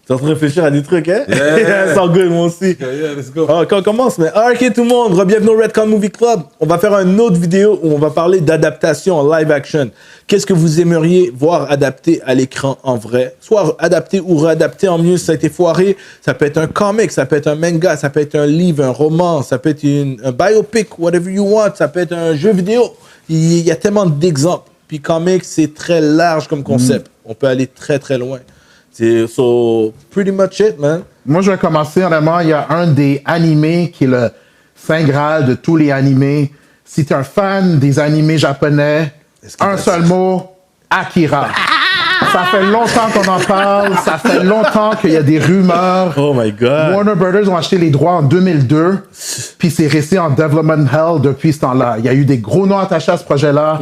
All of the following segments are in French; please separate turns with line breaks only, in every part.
T'es en train de réfléchir à des trucs, hein?
Yeah.
C'est good, moi aussi.
Yeah, let's go.
Quand on commence, mais ok tout le monde, bienvenue au Redcon Movie Club. On va faire une autre vidéo où on va parler d'adaptation en live action. Qu'est-ce que vous aimeriez voir adapté à l'écran en vrai? Soit adapté ou réadapté en mieux, ça a été foiré. Ça peut être un comic, ça peut être un manga, ça peut être un livre, un roman, ça peut être un biopic, whatever you want, ça peut être un jeu vidéo. Il y a tellement d'exemples. Puis comic, c'est très large comme concept. On peut aller très très loin. C'est so pretty much it, man.
Moi, je vais commencer, honnêtement. Il y a un des animés qui est le Saint Graal de tous les animés. Si tu es un fan des animés japonais, un seul mot, Akira. Ça fait longtemps qu'on en parle. Ça fait longtemps qu'il y a des rumeurs.
Oh my God.
Warner Brothers ont acheté les droits en 2002. Puis c'est resté en development hell depuis ce temps-là. Il y a eu des gros noms attachés à ce projet-là.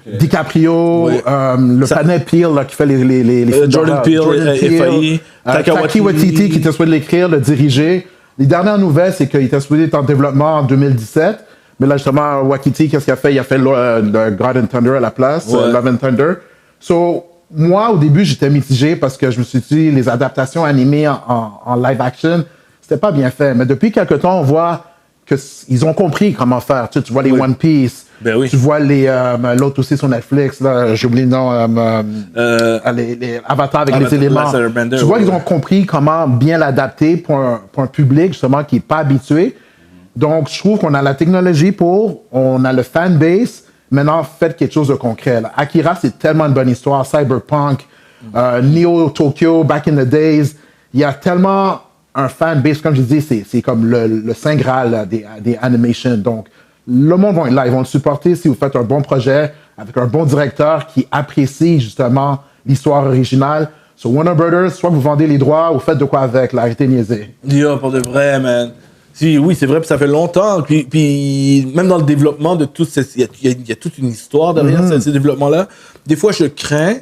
DiCaprio,
Oui.
le panel Peele là, qui fait les films
Jordan
d'horreur.
Peele, FAI,
Taika Waititi qui était supposé l'écrire, le diriger. Les dernières nouvelles, c'est qu'il était supposé être en développement en 2017. Mais là, justement, Waititi, qu'est-ce qu'il a fait? Il a fait le God and Thunder à la place,
Ouais.
Love and Thunder. So, moi, au début, j'étais mitigé parce que je me suis dit, les adaptations animées en live action, c'était pas bien fait. Mais depuis quelque temps, on voit qu'ils ont compris comment faire. Tu vois les
Oui.
One Piece.
Ben oui.
Tu vois l'autre aussi sur Netflix, là, j'ai oublié le nom, les Avatar avec
Avatar,
les éléments.
Last Airbender,
Tu vois
ouais.
qu'ils ont compris comment bien l'adapter pour un public justement qui n'est pas habitué. Donc, je trouve qu'on a la technologie on a le fanbase. Maintenant, faites quelque chose de concret. Là. Akira, c'est tellement une bonne histoire. Cyberpunk, Neo Tokyo, Back in the Days. Il y a tellement un fanbase, comme je dis, c'est comme le Saint Graal là, des animations. Donc, le monde va être là. Ils vont le supporter si vous faites un bon projet avec un bon directeur qui apprécie justement l'histoire originale. Sur Warner Brothers, soit vous vendez les droits ou faites de quoi avec. Là, arrêtez de niaiser.
Yo, pour de vrai, man. Si, oui, c'est vrai, puis ça fait longtemps. Puis même dans le développement de tout il y a toute une histoire derrière ces développements-là. Des fois, je crains,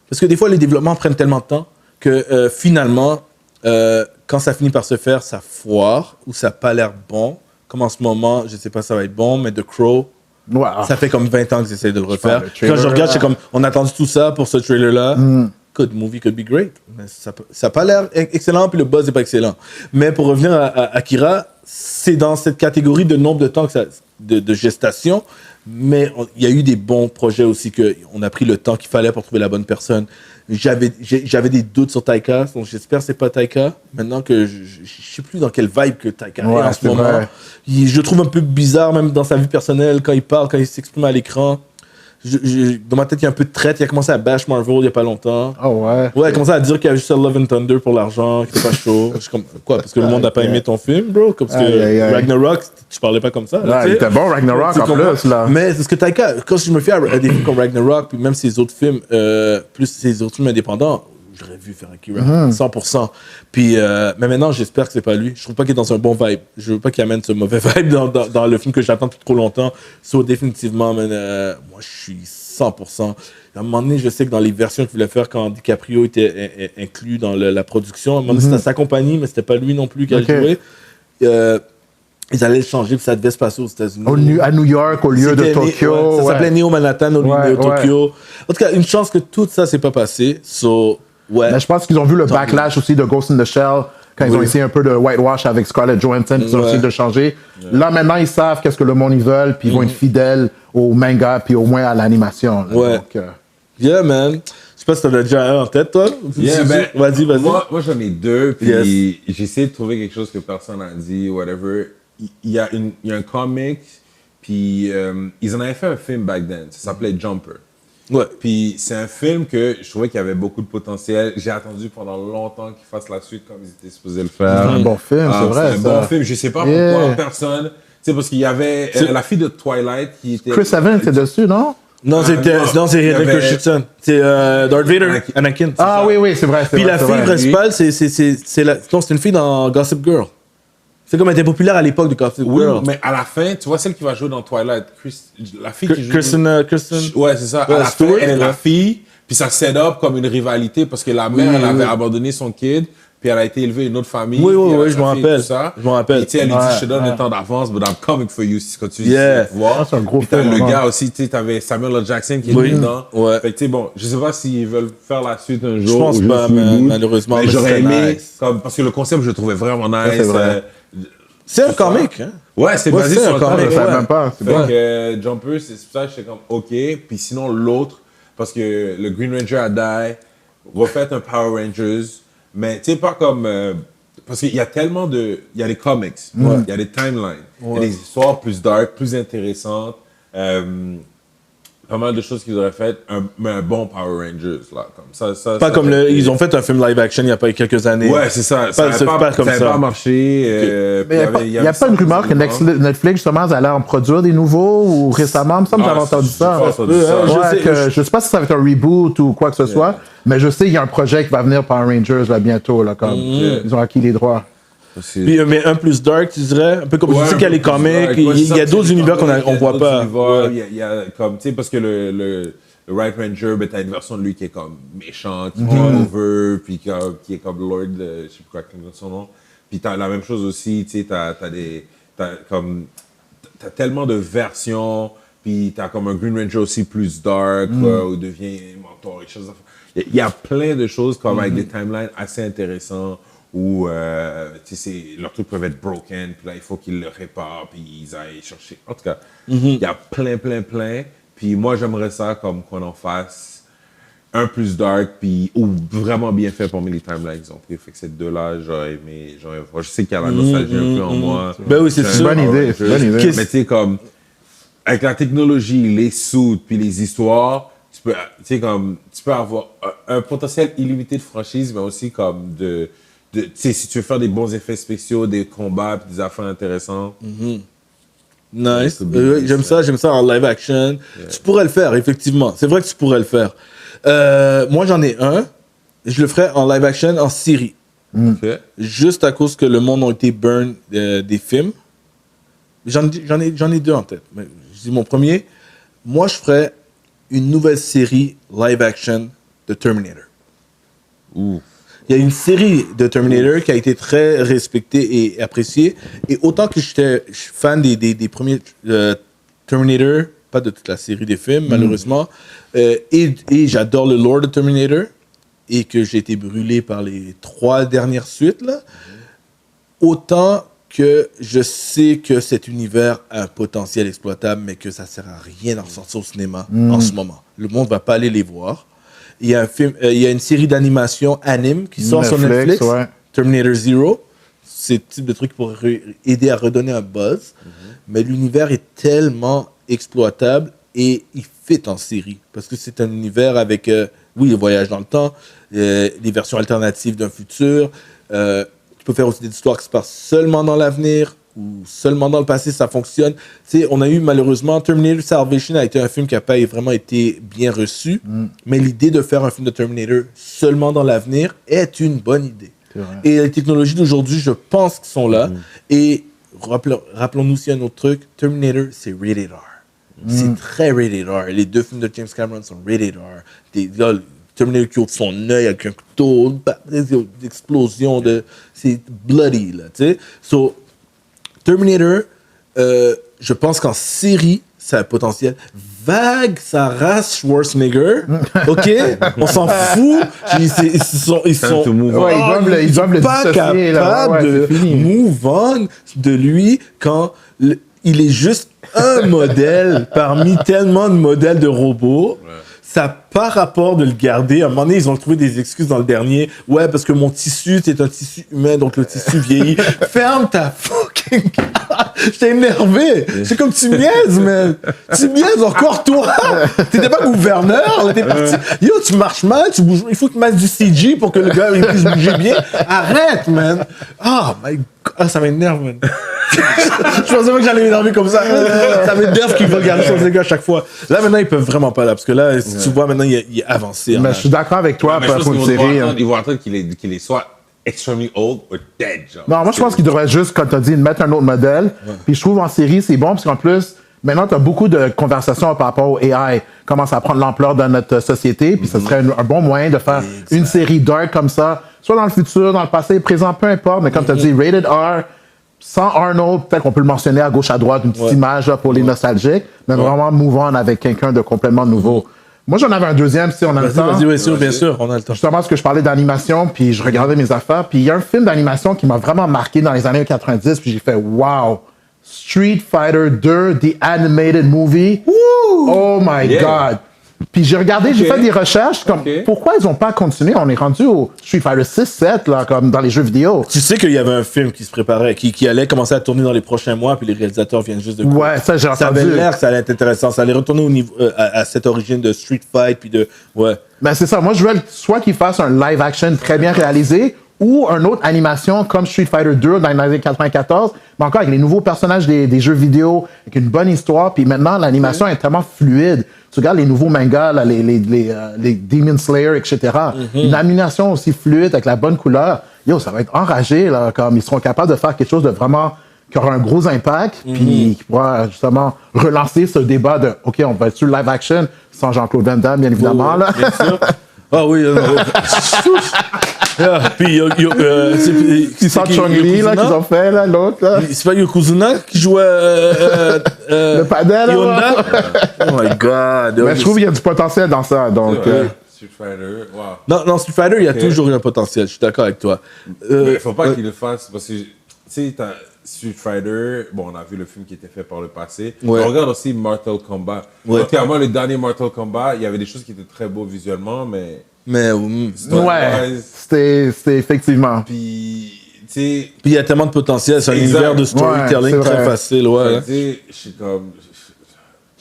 parce que des fois, les développements prennent tellement de temps que finalement, quand ça finit par se faire, ça foire ou ça n'a pas l'air bon. Comme en ce moment, je sais pas si ça va être bon, mais The Crow,
Ouais.
ça fait comme 20 ans que j'essaie de le refaire.
le trailer,
Quand je regarde,
là.
c'est comme, on a attendu tout ça pour ce trailer-là. The movie could be great. Mais ça n'a pas l'air excellent, puis le buzz n'est pas excellent. Mais pour revenir à Akira, c'est dans cette catégorie de nombre de temps de gestation, mais il y a eu des bons projets aussi qu'on a pris le temps qu'il fallait pour trouver la bonne personne. J'avais des doutes sur Taika, donc j'espère que c'est pas Taika. Maintenant que je sais plus dans quelle vibe que Taika est en ce
c'est
moment.
vrai.
Je le trouve un peu bizarre, même dans sa vie personnelle, quand il parle, quand il s'exprime à l'écran. Dans ma tête, il y a un peu de traite. Il a commencé à bash Marvel il y a pas longtemps.
Oh ouais.
Ouais, il a commencé à dire qu'il y avait juste Love and Thunder pour l'argent, qu'il était pas chaud. Je suis comme, quoi, parce que le monde n'a pas aimé ton film, bro? Parce que
Aïe, aïe, aïe.
Ragnarok, tu parlais pas comme ça. là,
Ouais,
tu
il
sais.
était bon, Ragnarok,
Tu
en
comprends?
plus, là.
Mais c'est ce que Taika, quand je me fie à des films comme Ragnarok, puis même ses autres films, plus ses autres films indépendants, j'aurais vu faire Akira, 100%. Puis, mais maintenant, j'espère que c'est pas lui. Je trouve pas qu'il est dans un bon vibe. Je veux pas qu'il amène ce mauvais vibe dans le film que j'attends depuis trop longtemps. So, définitivement, man, moi, je suis 100%. À un moment donné, je sais que dans les versions qu'il voulait faire quand DiCaprio était inclus dans la production, à un moment donné, c'était sa compagnie, mais c'était pas lui non plus qui a joué. Ils allaient le changer, puis ça devait se passer aux États-Unis.
À New York, au lieu de
C'était
Tokyo.
ça s'appelait Neo Manhattan au lieu
Ouais,
de Tokyo. En tout cas, une chance que tout ça s'est pas passé. So, ouais.
Mais je pense qu'ils ont vu le
Tant
backlash aussi de Ghost in the Shell quand ils ont essayé un peu de whitewash avec Scarlett Johansson, ils ont essayé de changer. Là, maintenant, ils savent qu'est-ce que le monde ils veulent, puis ils vont être fidèles au manga, puis au moins à l'animation. là.
Ouais.
Donc,
Yeah, man. Je sais pas si t'en as déjà un en tête, toi.
Yeah, ben,
Vas-y.
Moi, j'en ai deux, puis j'ai essayé de trouver quelque chose que personne n'a dit, whatever. Il y a un comic, puis ils en avaient fait un film back then. Ça s'appelait Jumper.
Ouais.
Puis c'est un film que je trouvais qu'il y avait beaucoup de potentiel. J'ai attendu pendant longtemps qu'ils fassent la suite comme ils étaient supposés le faire.
C'est un bon film, c'est vrai.
C'est un bon film. Je sais pas pourquoi personne. Tu sais, parce qu'il y avait la fille de Twilight qui était.
Chris Evans était dessus, non?
Non, c'est Hayden Christensen. C'est Darth Vader, Anakin.
Ah oui, c'est vrai.
Puis la fille principale, c'est une fille dans Gossip Girl. C'est comme elle était populaire à l'époque de Gossip Girl.
Oui, mais à la fin, tu vois celle qui va jouer dans Twilight, la fille qui joue.
Kristen.
Ouais, c'est ça.
Ouais,
À la fin,
Stewart,
elle est la
ouais.
fille, puis ça set up comme une rivalité parce que la mère, elle avait abandonné son kid, puis elle a été élevée une autre famille.
Oui,
puis elle a
je
sa
m'en
fille,
rappelle.
tout ça.
Je m'en rappelle.
Puis, elle lui dit, je te donne un temps d'avance, but I'm coming for you, quand tu voir.
C'est un gros
Puis t'as
film,
le
ouais.
gars aussi, tu sais, t'avais Samuel L. Jackson qui est dedans.
Ouais.
Fait que, tu sais, bon, je sais pas s'ils veulent faire la suite un jour.
Je pense
ou
pas,
juste reboot,
malheureusement.
mais
Mais
j'aurais
c'est
aimé,
nice.
comme, parce que le concept, je le trouvais vraiment nice.
c'est vrai.
C'est un comic, hein?
Ouais, c'est
Ouais,
basé
c'est
sur
un
un
comic,
Je
comic.
savais
ouais.
même pas. C'est
Fait
bon.
que Jumper, c'est pour ça que j'étais comme OK. Puis sinon, l'autre, parce que le Green Ranger a die, refait un Power Rangers, mais tu sais, pas comme. Parce qu'il y a tellement de. Il y a les comics, il y a des timelines, il y a des histoires plus dark, plus intéressantes. Pas mal de choses qu'ils auraient faites, mais un bon Power Rangers, là. Comme ça
Pas comme ils ont fait un film live action il y a pas quelques années.
Ouais, c'est ça. Ça
c'est
n'avait
pas comme ça.
pas marché.
Mais il n'y a pas une rumeur que Netflix, justement, allait en produire des nouveaux ou récemment? Il me semble que j'avais entendu ça. Je sais pas si ça va être un reboot ou quoi que ce soit, mais je sais qu'il y a un projet qui va venir Power Rangers là, bientôt. Là, comme, ils ont acquis les droits.
Puis, mais un plus dark, tu dirais? Un peu comme tu sais qu'il y a les comics, il y a d'autres univers qu'on voit pas.
Il y a comme, tu sais, parce que le Right Ranger, ben, t'as une version de lui qui est comme méchant, qui est over, puis qui est comme Lord, je sais plus quoi son nom. Puis t'as la même chose aussi, tu sais, t'as tellement de versions, puis t'as comme un Green Ranger aussi plus dark, où il devient mentor et choses. Il y a plein de choses comme avec des timelines assez intéressants où leurs trucs peuvent être broken, puis là il faut qu'ils le réparent, puis ils aillent chercher. En tout cas, il y a plein. Puis moi j'aimerais ça comme qu'on en fasse un plus dark, puis ou vraiment bien fait pour les timelines qu'ils ont pris. Fait que ces deux-là, j'aurais aimé. Je sais qu'il y a la nostalgie un peu en moi.
Ben oui, c'est
une bonne idée. C'est une bonne idée.
Mais tu sais, comme avec la technologie, les suits, puis les histoires, tu peux avoir un potentiel illimité de franchise, mais aussi comme si tu veux faire des bons effets spéciaux, des combats, puis des affaires intéressantes.
Nice. J'aime ça en live action. Tu pourrais le faire, effectivement. C'est vrai que tu pourrais le faire. Moi, j'en ai un. Je le ferais en live action, en série.
Okay.
Juste à cause que le monde a été burn des films. J'en ai deux en tête. Mais je dis mon premier. Moi, je ferais une nouvelle série live action de Terminator.
Ouh.
Il y a une série de Terminator qui a été très respectée et appréciée. Et autant que j'étais fan des premiers Terminator, pas de toute la série des films, malheureusement, et j'adore le lore de Terminator, et que j'ai été brûlé par les 3 dernières suites, là, autant que je sais que cet univers a un potentiel exploitable, mais que ça ne sert à rien d'en sortir au cinéma en ce moment. Le monde ne va pas aller les voir. Il y a un film, il y a une série d'animation anime qui sort sur Netflix,
ouais.
Terminator Zero. C'est le type de truc qui pourrait aider à redonner un buzz. Mais l'univers est tellement exploitable et il fit en série. Parce que c'est un univers avec, oui, le voyage dans le temps, les versions alternatives d'un futur. Tu peux faire aussi des histoires qui se passent seulement dans l'avenir ou seulement dans le passé, ça fonctionne. Tu sais, on a eu malheureusement Terminator Salvation a été un film qui n'a pas vraiment été bien reçu, mais l'idée de faire un film de Terminator seulement dans l'avenir est une bonne idée. Et les technologies d'aujourd'hui, je pense qu'ils sont là. Et rappelons-nous aussi un autre truc, Terminator, c'est rated R. C'est très rated R. Les 2 films de James Cameron sont rated R. Là, Terminator qui ôte son œil avec un couteau, une explosion c'est bloody, là, tu sais. So, Terminator, je pense qu'en série, ça a un potentiel. Vague sa race Schwarzenegger, ok? On s'en fout. Ils sont
Ouais, ils doivent le
pas
dissocier, là.
capables de move on de lui quand il est juste un modèle parmi tellement de modèles de robots. Ça n'a pas rapport de le garder. À un moment donné, ils ont trouvé des excuses dans le dernier. Ouais, parce que mon tissu, c'est un tissu humain, donc le tissu vieillit. Ferme ta fucking gueule. J'étais énervé. C'est comme tu niaises, man. Tu niaises encore, toi. T'étais pas gouverneur, là, t'es parti. Yo, tu marches mal, tu bouges. Il faut que tu mettes du CG pour que le gars il puisse bouger bien. Arrête, man. Oh my God. Ça m'énerve, man. Je pensais pas que j'allais m'énerver comme ça. Ça m'énerve qu'ils regardent sur les gars à chaque fois. Là, maintenant, ils peuvent vraiment pas là. Parce que là, si tu vois, maintenant, il est avancé.
Mais je suis d'accord avec toi pour une série.
Ils vont attendre qu'il est soit extremely old or dead. Genre.
Non, moi, je pense qu'il devrait juste, comme tu as dit, mettre un autre modèle. Puis je trouve en série, c'est bon parce qu'en plus, maintenant, tu as beaucoup de conversations par rapport au AI. Commence à prendre l'ampleur dans notre société. Puis ce serait un bon moyen de faire une série dark comme ça soit dans le futur, dans le passé, présent, peu importe, mais comme tu as dit, rated R, sans Arnold, peut-être qu'on peut le mentionner à gauche, à droite, une petite image là, pour les nostalgiques, mais vraiment move on avec quelqu'un de complètement nouveau. Moi, j'en avais un deuxième, si on a le temps.
Vas-y, bien sûr, on a le temps.
Justement, parce que je parlais d'animation, puis je regardais mes affaires, puis il y a un film d'animation qui m'a vraiment marqué dans les années 90, puis j'ai fait « Wow! Street Fighter 2, The Animated Movie. Oh my God! » Puis j'ai regardé, j'ai fait des recherches, comme pourquoi ils n'ont pas continué? On est rendu au Street Fighter 6, 7, là, comme dans les jeux vidéo.
Tu sais qu'il y avait un film qui se préparait, qui allait commencer à tourner dans les prochains mois, puis les réalisateurs viennent juste de...
Ouais, ça j'ai entendu.
Ça avait l'air que ça allait être intéressant. Ça allait retourner au niveau, à cette origine de Street Fight, puis de... Ouais.
Ben c'est ça. Moi, je veux soit qu'ils fassent un live action très bien réalisé, ou une autre animation comme Street Fighter 2 dans les années 94, mais encore avec les nouveaux personnages des jeux vidéo, avec une bonne histoire, puis maintenant, l'animation est tellement fluide. Tu regardes les nouveaux mangas, là, les Demon Slayer, etc. Une animation aussi fluide, avec la bonne couleur. Yo, ça va être enragé, là, comme ils seront capables de faire quelque chose de vraiment qui aura un gros impact, puis qui pourra justement relancer ce débat de « OK, on va être sur live action » sans Jean-Claude Van Damme, bien évidemment. Là.
Bien sûr. Ah oui. Puis
Qui sort Chun-Li, là, qu'ils ont fait, là, l'autre, là.
C'est pas Yokozuna qui jouait
le padel,
là. Oh my God.
Mais je trouve qu'il y a du potentiel dans ça, donc...
Street Fighter, wow.
Non, Street Fighter, il y a toujours eu un potentiel, je suis d'accord avec toi.
Mais il faut pas qu'il le fasse, parce que, tu sais, Street Fighter, bon, on a vu le film qui était fait par le passé.
Ouais.
On regarde aussi Mortal Kombat.
Ouais.
Moi, le dernier Mortal Kombat, il y avait des choses qui étaient très beaux visuellement, mais...
Ouais, c'était effectivement.
Puis, tu sais...
Puis il y a tellement de potentiel, c'est un univers de storytelling très facile, ouais.
Tu sais, je suis comme...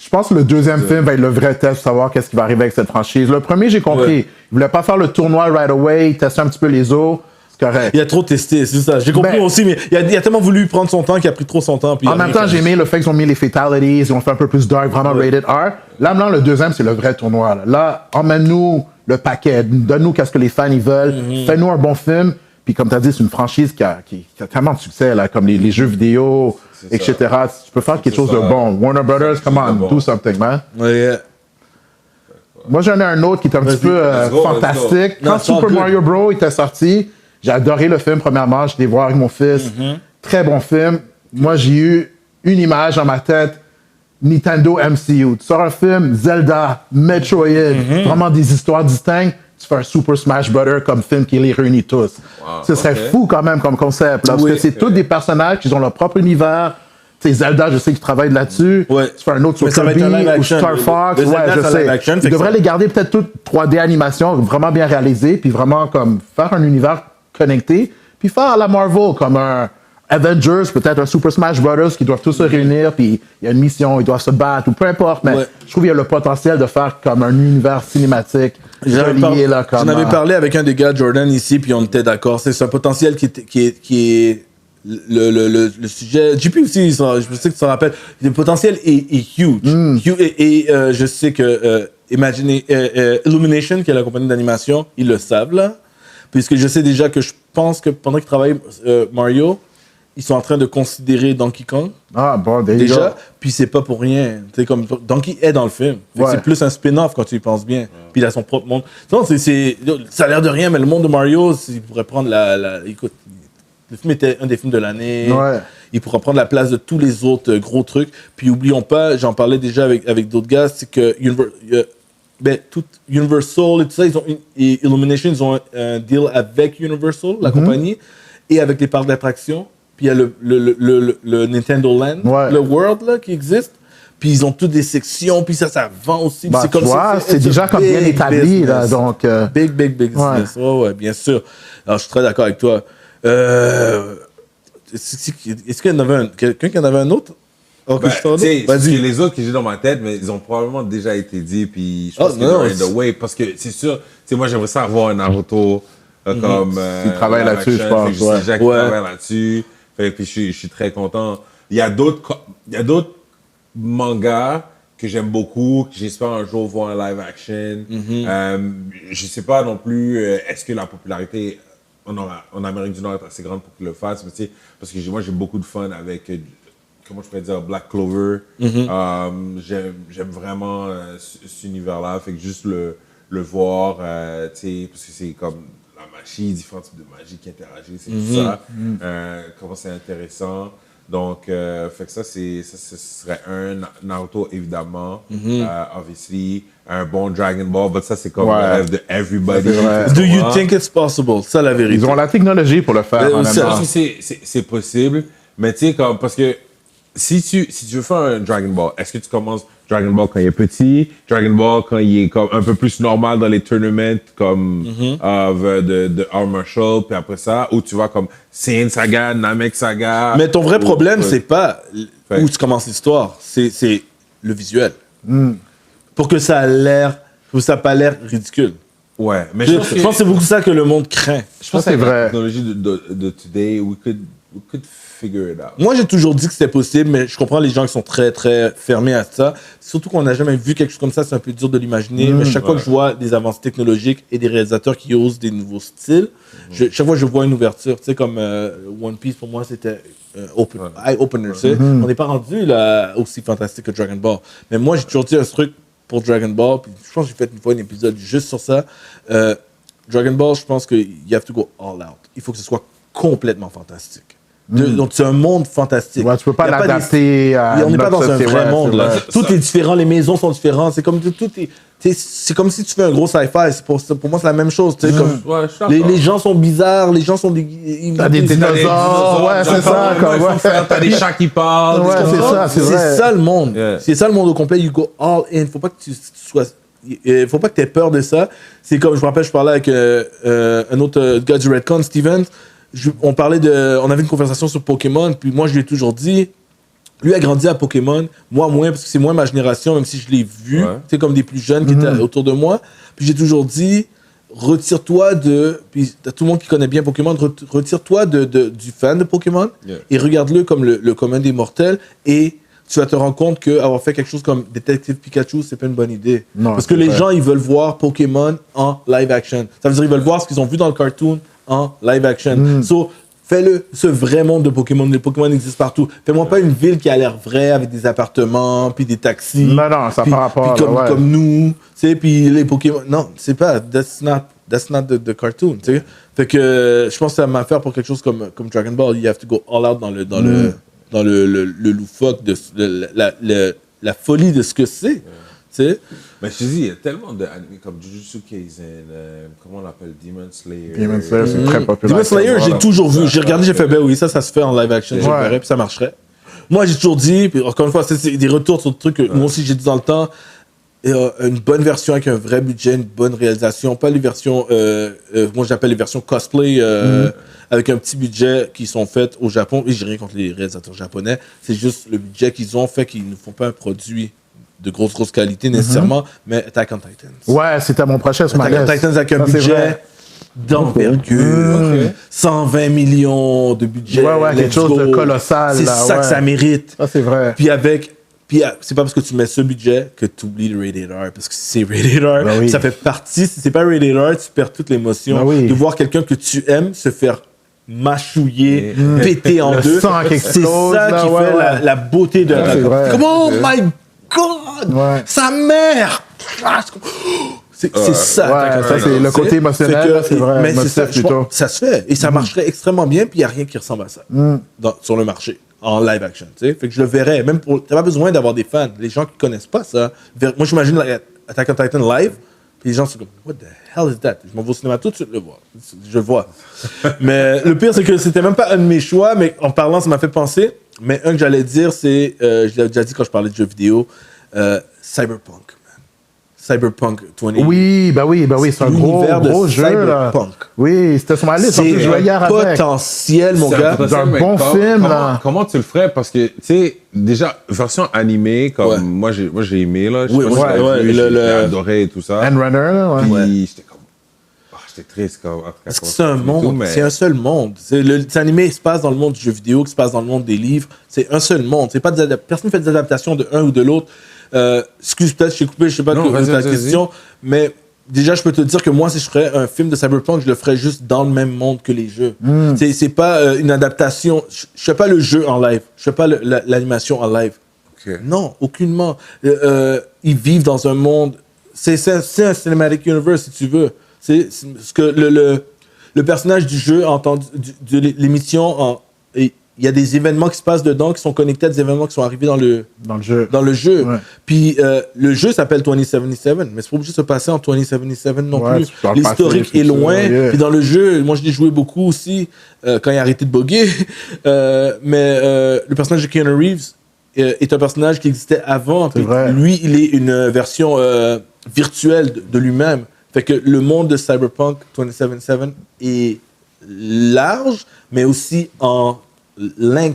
Je pense que le deuxième film va être le vrai test, savoir qu'est-ce qui va arriver avec cette franchise. Le premier, j'ai compris. Ouais. Il voulait pas faire le tournoi right away, tester un petit peu les eaux. C'est correct.
Il a trop testé, c'est ça. J'ai compris aussi, mais il a tellement voulu prendre son temps qu'il a pris trop son temps. Puis
en même temps, j'ai aimé le fait qu'ils ont mis les fatalities, ils ont fait un peu plus dark, vraiment rated R. Là, maintenant, le deuxième, c'est le vrai tournoi. Là, emmène-nous le paquet. Donne-nous qu'est-ce que les fans ils veulent. Fais-nous un bon film. Puis comme tu as dit, c'est une franchise qui a tellement de succès, là, comme les jeux vidéo, etc. Tu peux faire quelque chose de bon. Warner Brothers, come on, do something, man.
Yeah.
Moi, j'en ai un autre qui est un petit peu fantastique. Quand Super Mario Bros. Était sorti, j'ai adoré le film, premièrement. Je l'ai voir avec mon fils. Très bon film. Moi, j'ai eu une image dans ma tête. Nintendo MCU. Tu sors un film, Zelda, Metroid, vraiment des histoires distinctes. Tu fais un Super Smash Bros. Comme film qui les réunit tous. Wow, ce serait fou quand même comme concept. Là, parce que c'est tous des personnages qui ont leur propre univers. Tu sais, Zelda, je sais qu'ils travaillent là-dessus. Tu fais un autre sur Kirby ou Star Fox. Je sais. Tu devrais les garder peut-être toutes 3D animation, vraiment bien réalisées, puis vraiment comme faire un univers connecté, puis faire à la Marvel comme un Avengers, peut-être un Super Smash Bros. Qui doivent tous se réunir, puis il y a une mission, ils doivent se battre, ou peu importe, mais je trouve qu'il y a le potentiel de faire comme un univers cinématique. J'en
avais parlé avec un des gars, Jordan, ici, puis on était d'accord. C'est un potentiel qui est le sujet. JP aussi, je sais que tu t'en rappelles. Le potentiel est huge. Je sais que Illumination, qui est la compagnie d'animation, ils le savent, là. Puisque je sais déjà que je pense que pendant qu'ils travaillent Mario, ils sont en train de considérer Donkey Kong.
Ah, bon,
déjà. Puis c'est pas pour rien. C'est comme Donkey est dans le film. C'est plus un spin-off quand tu y penses bien. Puis il a son propre monde. Non, ça a l'air de rien, mais le monde de Mario, il pourrait prendre écoute, le film était un des films de l'année. Il pourra prendre la place de tous les autres gros trucs. Puis oublions pas, j'en parlais déjà avec d'autres gars, c'est que Universal et tout ça, et Illumination, ils ont un deal avec Universal, la compagnie, et avec les parcs d'attractions. Puis il y a le Nintendo Land, le World là, qui existe. Puis ils ont toutes des sections, puis ça vend aussi.
Bah, c'est comme c'est déjà comme bien établi. Là, donc,
big business. Ouais, bien sûr. Alors je suis très d'accord avec toi. Est-ce qu'il y en avait quelqu'un qui en avait un autre?
Les autres que j'ai dans ma tête, mais ils ont probablement déjà été dit, puis je pense qu'ils are in the way, parce que c'est sûr, moi j'aimerais ça avoir un Naruto comme...
Ils travaillent là-dessus, je pense.
Je sais déjà qu'ils travaillent là-dessus, puis je suis très content. Il y a d'autres mangas que j'aime beaucoup, que j'espère un jour voir en live action. Je sais pas non plus, est-ce que la popularité en Amérique du Nord est assez grande pour qu'ils le fassent, mais tu sais, parce que moi j'ai beaucoup de fun avec... comment je pourrais dire, Black Clover. J'aime vraiment cet univers-là. Fait que juste le voir, tu sais, parce que c'est comme la magie, différents types de magie qui interagissent et tout ça. Comment c'est intéressant. Donc, fait que ça, ce serait un Naruto, évidemment. Obviously, un bon Dragon Ball, mais ça, c'est comme le rêve de everybody.
Do you think it's possible? Ça, la vérité.
Ils ont la technologie pour le faire, honnêtement.
C'est possible, mais tu sais, comme, parce que si tu veux faire un Dragon Ball, est-ce que tu commences Dragon Ball quand il est petit, Dragon Ball quand il est comme un peu plus normal dans les tournaments comme de Art Martial, puis après ça, ou tu vas comme Saiyan Saga, Namek Saga.
Mais ton vrai problème, c'est pas où tu commences l'histoire, c'est le visuel. Pour que ça n'a pas l'air ridicule.
Ouais, mais
je pense que c'est beaucoup ça que le monde craint.
Je pense que c'est vrai. La technologie de today, we could figure it out.
Moi, j'ai toujours dit que c'était possible, mais je comprends les gens qui sont très, très fermés à ça. Surtout qu'on n'a jamais vu quelque chose comme ça, c'est un peu dur de l'imaginer. Mais chaque fois que je vois des avancées technologiques et des réalisateurs qui osent des nouveaux styles, chaque fois je vois une ouverture. Tu sais, comme One Piece, pour moi, c'était eye-opener. Tu sais. On n'est pas rendu là, aussi fantastique que Dragon Ball. Mais moi, j'ai toujours dit un truc pour Dragon Ball. Puis je pense que j'ai fait une fois un épisode juste sur ça. Dragon Ball, je pense qu'il you have to go all out. Il faut que ce soit complètement fantastique. Donc, c'est un monde fantastique.
Ouais, tu peux pas l'adapter à.
On n'est pas dans un vrai monde. Là. Tout est différent, les maisons sont différentes. C'est comme c'est comme si tu fais un gros sci-fi. Pour moi, c'est la même chose. Comme, les gens sont bizarres, les gens sont
T'as des dinosaures, ouais, c'est ça.
T'as des chats qui parlent.
Ouais, c'est ça, c'est vrai.
C'est ça le monde. C'est ça le monde au complet. You go all in. Faut pas que tu sois. Faut pas que tu aies peur de ça. C'est comme, je me rappelle, je parlais avec un autre gars du Redcon, Steven. On avait une conversation sur Pokémon, puis moi je lui ai toujours dit, lui a grandi à Pokémon, moi moins, parce que c'est moins ma génération, même si je l'ai vu, c'est comme des plus jeunes qui étaient autour de moi. Puis j'ai toujours dit, retire-toi puis t'as tout le monde qui connaît bien Pokémon, retire-toi du fan de Pokémon et regarde-le comme le commun des mortels, et tu vas te rendre compte qu'avoir fait quelque chose comme Détective Pikachu, c'est pas une bonne idée. Non, parce que les gens, ils veulent voir Pokémon en live action. Ça veut dire qu'ils veulent voir ce qu'ils ont vu dans le cartoon en live action. So, fais-le, ce vrai monde de Pokémon. Les Pokémon existent partout. Fais-moi pas une ville qui a l'air vraie avec des appartements, puis des taxis.
Non, ça par rapport
à comme nous, tu sais, puis les Pokémon. Non, c'est pas. That's not the cartoon, tu sais. Fait que je pense que ça m'a fait pour quelque chose comme Dragon Ball. You have to go all out dans le loufoque de la folie de ce que c'est.
Mais je te dis, il y a tellement d'animés comme Jujutsu Kaisen, comment on l'appelle, Demon Slayer.
Demon Slayer, c'est très populaire.
Demon Slayer, j'ai toujours vu. J'ai regardé, j'ai fait, ben oui, ça se fait en live action, je le verrais, puis ça marcherait. Moi, j'ai toujours dit, puis encore une fois, c'est des retours sur des trucs que moi aussi j'ai dit dans le temps, une bonne version avec un vrai budget, une bonne réalisation, pas les versions, moi j'appelle les versions cosplay, avec un petit budget qui sont faites au Japon, et j'ai rien contre les réalisateurs japonais, c'est juste le budget qu'ils ont fait qu'ils ne font pas un produit de grosse qualité nécessairement, mais Attack on Titans.
Ouais, c'était mon prochain sur ma
liste. Attack on Titans avec un budget d'envergure, 120 millions de budget.
Ouais, quelque chose de colossal.
C'est ça que ça mérite.
Ça, c'est vrai.
Puis c'est pas parce que tu mets ce budget que tu oublies le rated R, parce que si c'est rated R, ça fait partie, si c'est pas rated R, tu perds toute l'émotion de voir quelqu'un que tu aimes se faire mâchouiller, péter en deux. C'est ça qui fait la beauté de la comme, oh my God! Sa mère! C'est ça.
Ça, c'est le côté émotionnel, c'est vrai.
Mais c'est ça, ça se fait. Et ça marcherait extrêmement bien, puis il n'y a rien qui ressemble à ça sur le marché, en live action. Fait que je le verrais. Même t'as pas besoin d'avoir des fans. Les gens qui ne connaissent pas ça. Moi, j'imagine Attack on Titan live, puis les gens sont comme, what the hell is that? Je m'en vais au cinéma tout de suite le voir. Je le vois. Mais le pire, c'est que c'était même pas un de mes choix, mais en parlant, ça m'a fait penser. Mais un que j'allais dire, c'est, je l'avais déjà dit quand je parlais de jeux vidéo, Cyberpunk, man. Cyberpunk 20.
Oui, c'est un gros jeu. Cyberpunk. Oui, c'était sur ma liste.
C'est un potentiel, mon gars.
C'est un bon film.
Comment tu le ferais? Parce que, tu sais, déjà, version animée, comme moi, j'ai aimé, là. J'ai adoré et tout ça.
Endrunner, là,
Puis, j'étais comme... C'est triste
parce que c'est un monde, c'est un seul monde. C'est animé qui se passe dans le monde du jeu vidéo, qui se passe dans le monde des livres. C'est un seul monde. C'est pas personne ne fait des adaptations de un ou de l'autre. Excuse peut-être, je t'ai coupé, je sais pas ta question, mais déjà je peux te dire que moi si je ferais un film de Cyberpunk, je le ferais juste dans le même monde que les jeux. C'est pas une adaptation. Je fais pas le jeu en live. Je fais pas l'animation en live.
Okay.
Non, aucunement. Ils vivent dans un monde. C'est un cinematic universe si tu veux. C'est ce que le personnage du jeu a entendu de l'émission, il y a des événements qui se passent dedans qui sont connectés à des événements qui sont arrivés dans le jeu.
Ouais.
Puis le jeu s'appelle 2077, mais c'est pas obligé de se passer en 2077 non
Ouais,
plus.
tu peux en
L'historique
passer,
est loin.
yeah.
Puis dans le jeu, moi je l'ai joué beaucoup aussi quand il a arrêté de bugger. Mais le personnage de Keanu Reeves est un personnage qui existait avant. Puis lui, il est une version virtuelle de lui-même. Fait que le monde de Cyberpunk 2077 est large, mais aussi en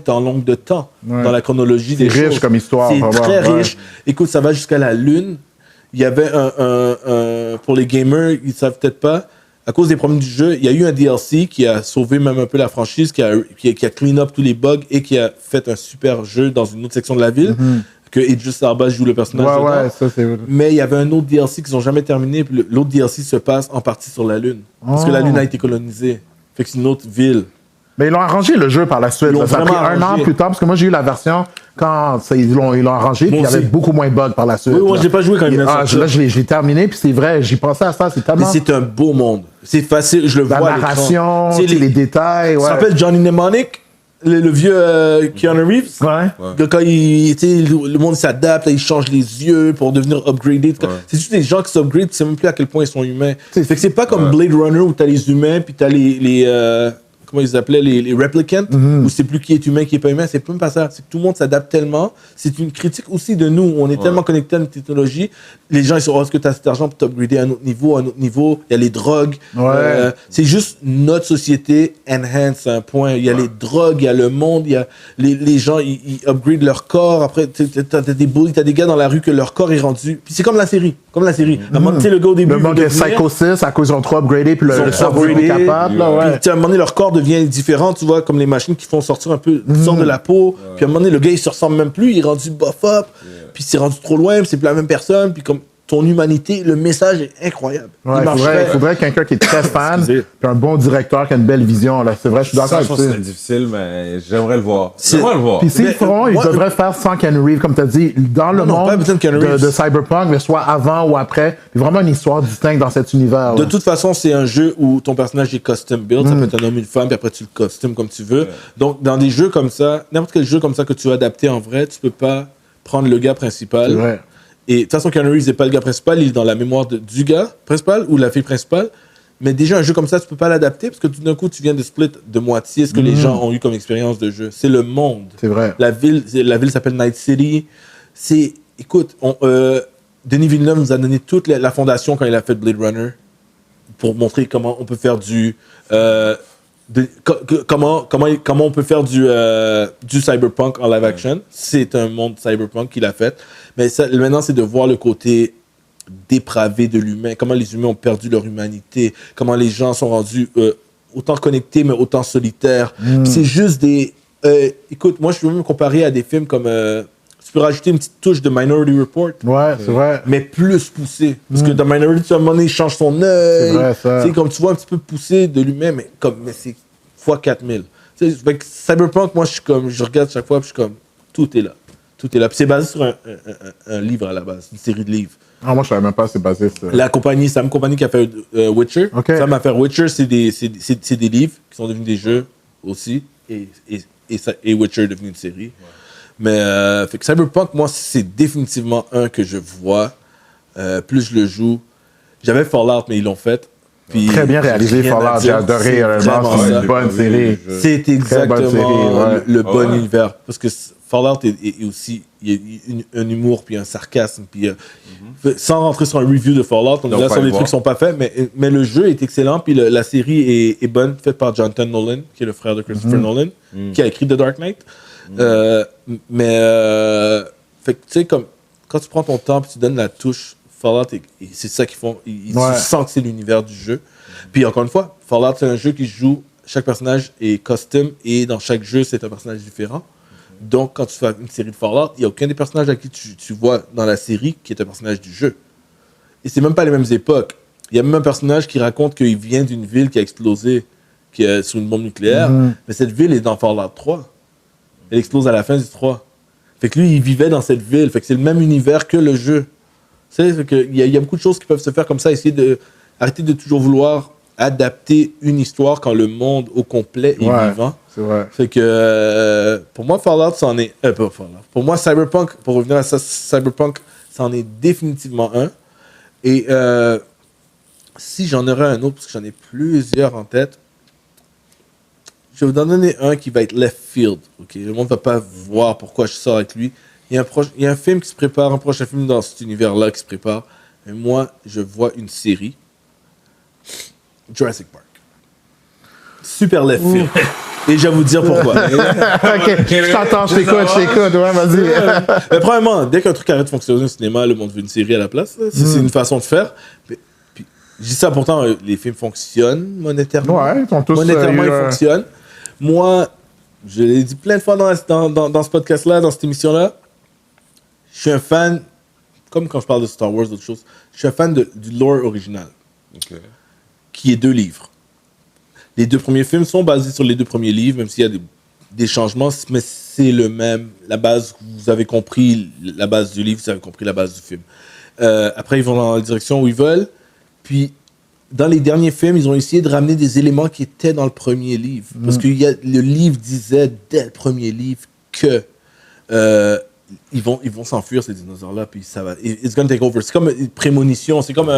longue de temps dans la chronologie des choses.
C'est riche comme histoire.
C'est très riche. Écoute, ça va jusqu'à la Lune. Il y avait pour les gamers, ils ne savent peut-être pas, à cause des problèmes du jeu, il y a eu un DLC qui a sauvé même un peu la franchise, qui a clean up tous les bugs et qui a fait un super jeu dans une autre section de la ville. Que Idris Elba joue le personnage dedans.
Ouais, ça c'est vrai.
Mais il y avait un autre DLC qu'ils n'ont jamais terminé. Puis l'autre DLC se passe en partie sur la Lune. Parce que la Lune a été colonisée. Fait que c'est une autre ville.
Mais ils l'ont arrangé le jeu par la suite. Ça a pris un an plus tard, parce que moi j'ai eu la version quand ils l'ont arrangé, puis il y avait beaucoup moins de bugs par la suite.
Oui, moi j'ai pas joué quand il vient de sortir.
Là, j'ai terminé, puis c'est vrai, j'y pensais à ça, c'est tellement...
Mais c'est un beau monde. C'est facile, je le vois.
La narration, les détails,
Tu te rappelles Johnny Mnemonic? Le vieux Keanu Reeves, quand le monde s'adapte, il change les yeux pour devenir upgraded. C'est juste des gens qui s'upgradent, tu sais même plus à quel point ils sont humains. Fait que c'est pas comme Blade Runner où t'as les humains puis t'as les comment ils appelaient les replicants, où c'est plus qui est humain, qui est pas humain. C'est même pas ça. C'est que tout le monde s'adapte tellement. C'est une critique aussi de nous. On est tellement connectés à une technologie. Les gens ils sont est-ce que tu as cet argent pour t'upgrader à un autre niveau, Il y a les drogues. C'est juste notre société enhance à un point. Il y a les drogues, il y a le monde, il y a les gens ils upgradent leur corps. Après t'as des bullies, t'as des gars dans la rue que leur corps est rendu. Puis c'est comme la série. Tu sais le gars au début.
Le monde de Psycho 6 à cause ils ont trop upgradé puis le cerveau est capable.
Puis à un moment donné leur corps devient différent, tu vois, comme les machines qui font sortir un peu, sortent de la peau. Puis à un moment donné, le gars, il se ressemble même plus, il est rendu buff up, puis c'est rendu trop loin, puis c'est plus la même personne, puis comme ton humanité, le message est incroyable.
Il faudrait quelqu'un qui est très fan, puis un bon directeur qui a une belle vision. Là. C'est vrai, je suis d'accord avec ça.
C'est difficile, mais j'aimerais le voir.
Puis s'ils feront, ils devraient faire sans Keanu Reeves, comme tu as dit, dans le monde de Cyberpunk, mais soit avant ou après. Puis vraiment une histoire distincte dans cet univers.
De toute façon, c'est un jeu où ton personnage est custom build. Ça peut être un homme, une femme, puis après tu le costumes comme tu veux. Donc, dans des jeux comme ça, n'importe quel jeu comme ça que tu veux adapter en vrai, tu peux pas prendre le gars principal.
C'est vrai.
Et de toute façon, Keanu Reeves n'est pas le gars principal, il est dans la mémoire du gars principal ou la fille principale. Mais déjà, un jeu comme ça, tu peux pas l'adapter parce que tout d'un coup, tu viens de split de moitié ce que les gens ont eu comme expérience de jeu. C'est le monde.
C'est vrai.
La ville s'appelle Night City. Écoute, Denis Villeneuve nous a donné toute la fondation quand il a fait Blade Runner pour montrer comment on peut faire comment on peut faire du cyberpunk en live action. C'est un monde cyberpunk qu'il a fait. Mais maintenant, c'est de voir le côté dépravé de l'humain, comment les humains ont perdu leur humanité, comment les gens sont rendus autant connectés, mais autant solitaires. C'est juste des... écoute, moi, je peux même comparer à des films comme... tu peux rajouter une petite touche de Minority Report.
Ouais, c'est vrai.
Mais plus poussé. Parce que dans Minority, à un moment donné, il change son œil.
C'est vrai, ça.
Comme tu vois un petit peu poussé de l'humain, mais c'est fois 4000. Fait que Cyberpunk, moi, je regarde chaque fois, puis je suis comme, tout est là. Tout est là. Puis c'est basé sur un livre à la base, une série de livres.
Ah, moi, je savais même pas c'est basé sur...
C'est la même compagnie qui a fait Witcher.
Okay.
Sam a fait Witcher, c'est des livres qui sont devenus des jeux aussi. Et Witcher est devenu une série. Mais fait que Cyberpunk, moi, c'est définitivement un que je vois. Plus je le joue. J'avais Fallout, mais ils l'ont fait. Puis,
très bien réalisé, Fallout. J'ai adoré. C'est une bonne série.
C'est exactement le bon univers. Parce que Fallout est aussi... Il y a un humour, puis un sarcasme. Puis, sans rentrer sur un review de Fallout, on est là sur des trucs qui sont pas faits, mais le jeu est excellent. Puis la série est bonne, faite par Jonathan Nolan, qui est le frère de Christopher Nolan, qui a écrit The Dark Knight. Fait que tu sais, comme quand tu prends ton temps et tu donnes la touche Fallout, et c'est ça qu'ils font, tu sens que c'est l'univers du jeu. Puis encore une fois, Fallout, c'est un jeu qui joue, chaque personnage est custom et dans chaque jeu, c'est un personnage différent. Donc, quand tu fais une série de Fallout, il n'y a aucun des personnages à qui tu vois dans la série qui est un personnage du jeu. Et c'est même pas les mêmes époques. Il y a même un personnage qui raconte qu'il vient d'une ville qui a explosé sous une bombe nucléaire, mais cette ville est dans Fallout 3. Elle explose à la fin du 3. Fait que lui, il vivait dans cette ville. Fait que c'est le même univers que le jeu. Tu sais, il y a beaucoup de choses qui peuvent se faire comme ça, arrêter de toujours vouloir adapter une histoire quand le monde au complet est vivant.
C'est vrai.
Fait que pour moi, Fallout, c'en est. Pas Fallout. Pour moi, Cyberpunk, pour revenir à ça, Cyberpunk, c'en est définitivement un. Et si j'en aurais un autre, parce que j'en ai plusieurs en tête, je vais vous en donner un qui va être left field. Okay? Le monde ne va pas voir pourquoi je sors avec lui. Il y a un film qui se prépare, un prochain film dans cet univers-là qui se prépare. Et moi, je vois une série. Jurassic Park. Super left field. Et je vais vous dire pourquoi.
OK, je t'entends, je t'écoute. Ouais, vas-y.
Mais premièrement, dès qu'un truc arrête de fonctionner au cinéma, le monde veut une série à la place. C'est une façon de faire. Puis, je dis ça, pourtant, les films fonctionnent monétairement.
Ouais, ils sont tous
monétairement, ils fonctionnent. Moi, je l'ai dit plein de fois dans ce podcast-là, dans cette émission-là, je suis un fan, comme quand je parle de Star Wars, d'autres choses, je suis un fan du lore original, qui est 2 livres. Les 2 premiers films sont basés sur les 2 premiers livres, même s'il y a des changements, mais c'est le même. La base, vous avez compris la base du livre, vous avez compris la base du film. Après, ils vont dans la direction où ils veulent. Puis, dans les derniers films, ils ont essayé de ramener des éléments qui étaient dans le premier livre. Parce que le livre disait, dès le premier livre, que ils vont s'enfuir, ces dinosaures-là, puis ça va. It's gonna take over. C'est comme une prémonition, c'est comme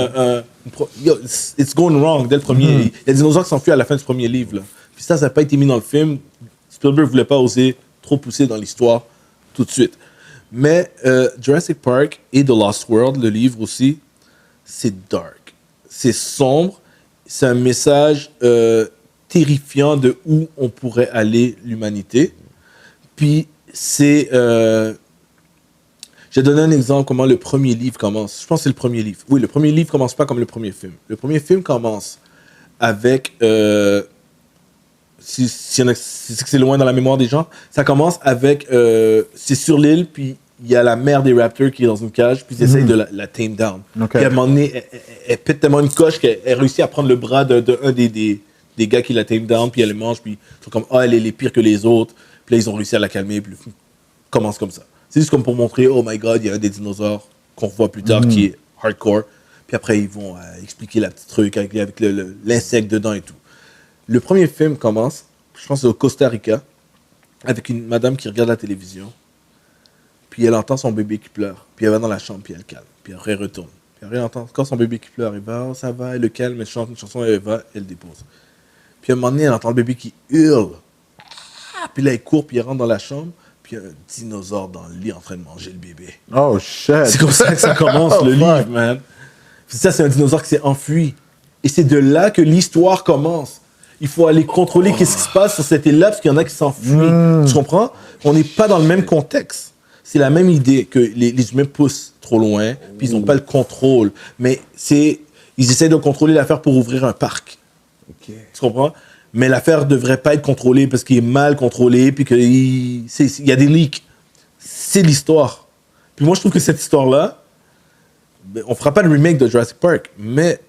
it's going wrong dès le premier. Il y a des dinosaures qui s'enfuient à la fin du premier livre. Là. Puis ça n'a pas été mis dans le film. Spielberg ne voulait pas oser trop pousser dans l'histoire tout de suite. Mais Jurassic Park et The Lost World, le livre aussi, c'est dark. C'est sombre. C'est un message terrifiant de où on pourrait aller l'humanité. Puis c'est... je vais donner un exemple comment le premier livre commence. Je pense que c'est le premier livre. Oui, le premier livre commence pas comme le premier film. Le premier film commence avec... si c'est loin dans la mémoire des gens, ça commence avec... c'est sur l'île, puis il y a la mère des raptors qui est dans une cage, puis ils essayent de la tame down.
Okay.
Puis à un moment donné, elle pète tellement une coche qu'elle réussit à prendre le bras d'un des gars qui la tame down, puis elle le mange, puis ils sont comme, elle est pire que les autres. Puis là, ils ont réussi à la calmer, puis le film commence comme ça. C'est juste comme pour montrer, oh my god, il y a un des dinosaures qu'on voit plus tard qui est hardcore. Puis après, ils vont expliquer la petite truc avec l'insecte dedans et tout. Le premier film commence, je pense, c'est au Costa Rica, avec une madame qui regarde la télévision. Puis elle entend son bébé qui pleure. Puis elle va dans la chambre, puis elle calme. Puis après, elle retourne. Puis après, elle entend encore son bébé qui pleure. Elle va, oh, ça va, elle le calme, elle chante une chanson, elle va, elle dépose. Puis à un moment donné, elle entend le bébé qui hurle. Puis là, elle court, puis elle rentre dans la chambre. Puis il y a un dinosaure dans le lit en train de manger le bébé.
Oh, shit.
C'est comme ça que ça commence, le livre, man. Puis ça, c'est un dinosaure qui s'est enfui. Et c'est de là que l'histoire commence. Il faut aller contrôler qu'est-ce qui se passe sur cette île-là, parce qu'il y en a qui s'enfuient. Tu comprends? On n'est pas dans le même contexte. C'est la même idée que les humains poussent trop loin, puis ils n'ont pas le contrôle. Mais ils essaient de contrôler l'affaire pour ouvrir un parc.
Okay.
Tu comprends? Mais l'affaire ne devrait pas être contrôlée parce qu'il est mal contrôlé, puis qu'il y a des leaks. C'est l'histoire. Puis moi, je trouve que cette histoire-là, on ne fera pas le remake de Jurassic Park, mais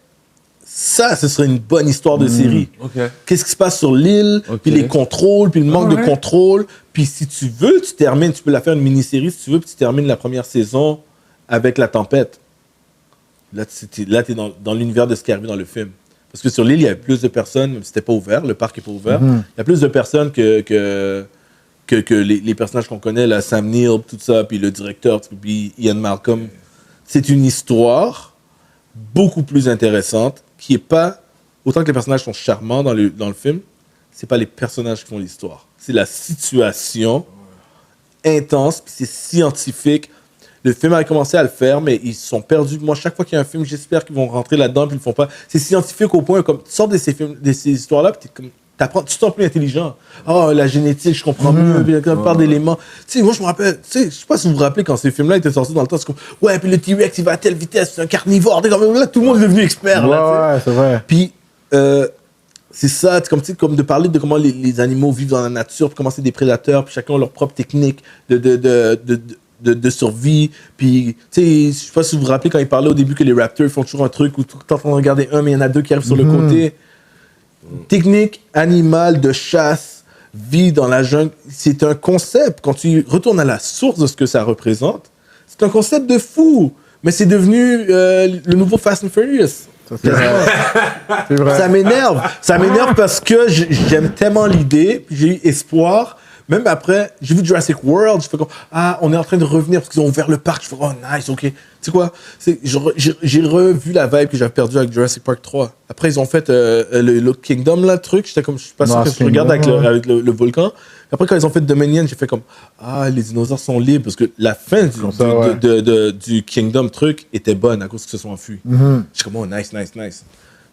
ça, ce serait une bonne histoire de série.
Okay.
Qu'est-ce qui se passe sur l'île, puis les contrôles, puis le manque de contrôle. Puis si tu veux, tu peux la faire une mini-série, si tu veux, puis tu termines la première saison avec la tempête. Là, tu es dans l'univers de ce qui est arrivé dans le film. Parce que sur l'île, il y avait plus de personnes, même si c'était pas ouvert, le parc n'est pas ouvert. Il y a plus de personnes que les personnages qu'on connaît, là, Sam Neill, tout ça, puis le directeur, puis Ian Malcolm. C'est une histoire beaucoup plus intéressante, qui est pas... Autant que les personnages sont charmants dans le film, c'est pas les personnages qui font l'histoire. C'est la situation intense, puis c'est scientifique. Le film a commencé à le faire, mais ils sont perdus. Moi, chaque fois qu'il y a un film, j'espère qu'ils vont rentrer là-dedans, puis ils le font pas. C'est scientifique au point, comme tu sors de ces histoires-là, puis tu te sens plus intelligent. Oh, la génétique, je comprends mieux, puis il y a plein d'éléments. Tu sais, moi, je me rappelle, tu sais, je sais pas si vous vous rappelez quand ces films-là étaient sortis dans le temps, c'est comme, ouais, puis le T-Rex, il va à telle vitesse, c'est un carnivore. Là, tout le monde est devenu expert.
Ouais, c'est vrai.
Puis, c'est ça, comme de parler de comment les animaux vivent dans la nature, puis comment c'est des prédateurs, puis chacun a leur propre technique de survie. Puis, tu sais, je sais pas si vous vous rappelez quand il parlait au début que les raptors font toujours un truc où tu es en train de regarder un, mais il y en a deux qui arrivent sur le côté. Technique animale de chasse, vie dans la jungle, c'est un concept. Quand tu retournes à la source de ce que ça représente, c'est un concept de fou. Mais c'est devenu le nouveau Fast and Furious.
C'est vrai. C'est vrai.
Ça m'énerve parce que j'aime tellement l'idée, puis j'ai eu espoir. Même après, j'ai vu Jurassic World, je fais comme, on est en train de revenir parce qu'ils ont ouvert le parc. Je fais, oh nice, ok. Tu sais quoi? J'ai revu la vibe que j'avais perdue avec Jurassic Park 3. Après, ils ont fait le Kingdom, là, le truc. J'étais comme, je suis pas sûr que je regarde avec le volcan. Après, quand ils ont fait Dominion, j'ai fait comme, les dinosaures sont libres. Parce que la fin du Kingdom truc était bonne à cause qu'ils se sont enfuis. Je suis comme, oh nice.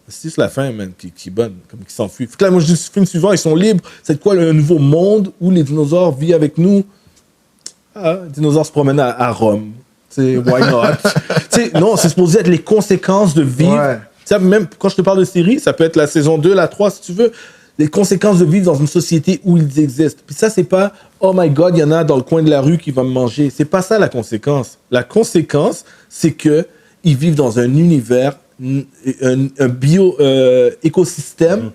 C'est juste la fin, man, qui est bonne, comme qui s'enfuit. Fait que là, moi, je dis, le film suivant, ils sont libres. C'est quoi, un nouveau monde où les dinosaures vivent avec nous? Les dinosaures se promènent à Rome. T'sais, why not? Non, c'est supposé être les conséquences de vivre. Ouais. Même quand je te parle de série, ça peut être la saison 2, la 3, si tu veux. Les conséquences de vivre dans une société où ils existent. Puis ça, c'est pas, oh my God, il y en a dans le coin de la rue qui va me manger. C'est pas ça, la conséquence. La conséquence, c'est que ils vivent dans un univers, un bio-écosystème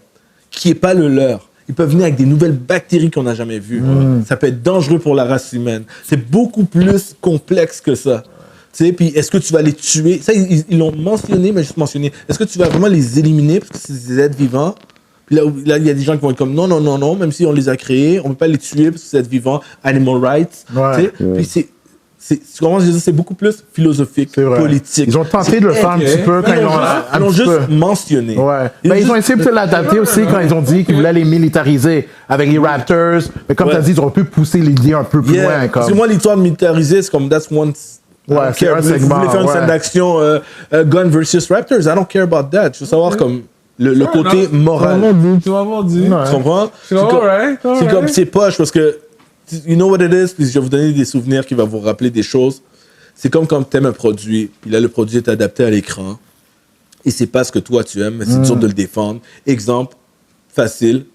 qui n'est pas le leur. Ils peuvent venir avec des nouvelles bactéries qu'on n'a jamais vues. Ça peut être dangereux pour la race humaine. C'est beaucoup plus complexe que ça. Tu sais, puis est-ce que tu vas les tuer? Ça, ils l'ont mentionné, mais juste mentionné. Est-ce que tu vas vraiment les éliminer parce que c'est des êtres vivants? Puis là, il y a des gens qui vont être comme non, même si on les a créés, on ne peut pas les tuer parce que c'est des êtres vivants, animal rights. Ouais. Puis c'est beaucoup plus philosophique, politique.
Ils ont tenté de le faire un petit peu quand
ils l'ont juste mentionné.
Ouais. Ils ont essayé de l'adapter aussi quand ils ont dit qu'ils voulaient les militariser avec les Raptors. Mais comme tu as dit, ils auraient pu pousser l'idée un peu plus loin.
Parce que moi, l'histoire de militariser, c'est comme that's one.
C'est un segment.
Vous voulez faire une scène d'action Gun versus Raptors? I don't care about that. Je veux savoir comme le côté moral.
Tu m'as vendu.
Tu comprends? C'est comme c'est poche parce que you know what it is? Puis je vais vous donner des souvenirs qui vont vous rappeler des choses. C'est comme quand tu aimes un produit, puis là, le produit est adapté à l'écran, et c'est pas ce que toi tu aimes, mais c'est dur de le défendre. Exemple facile,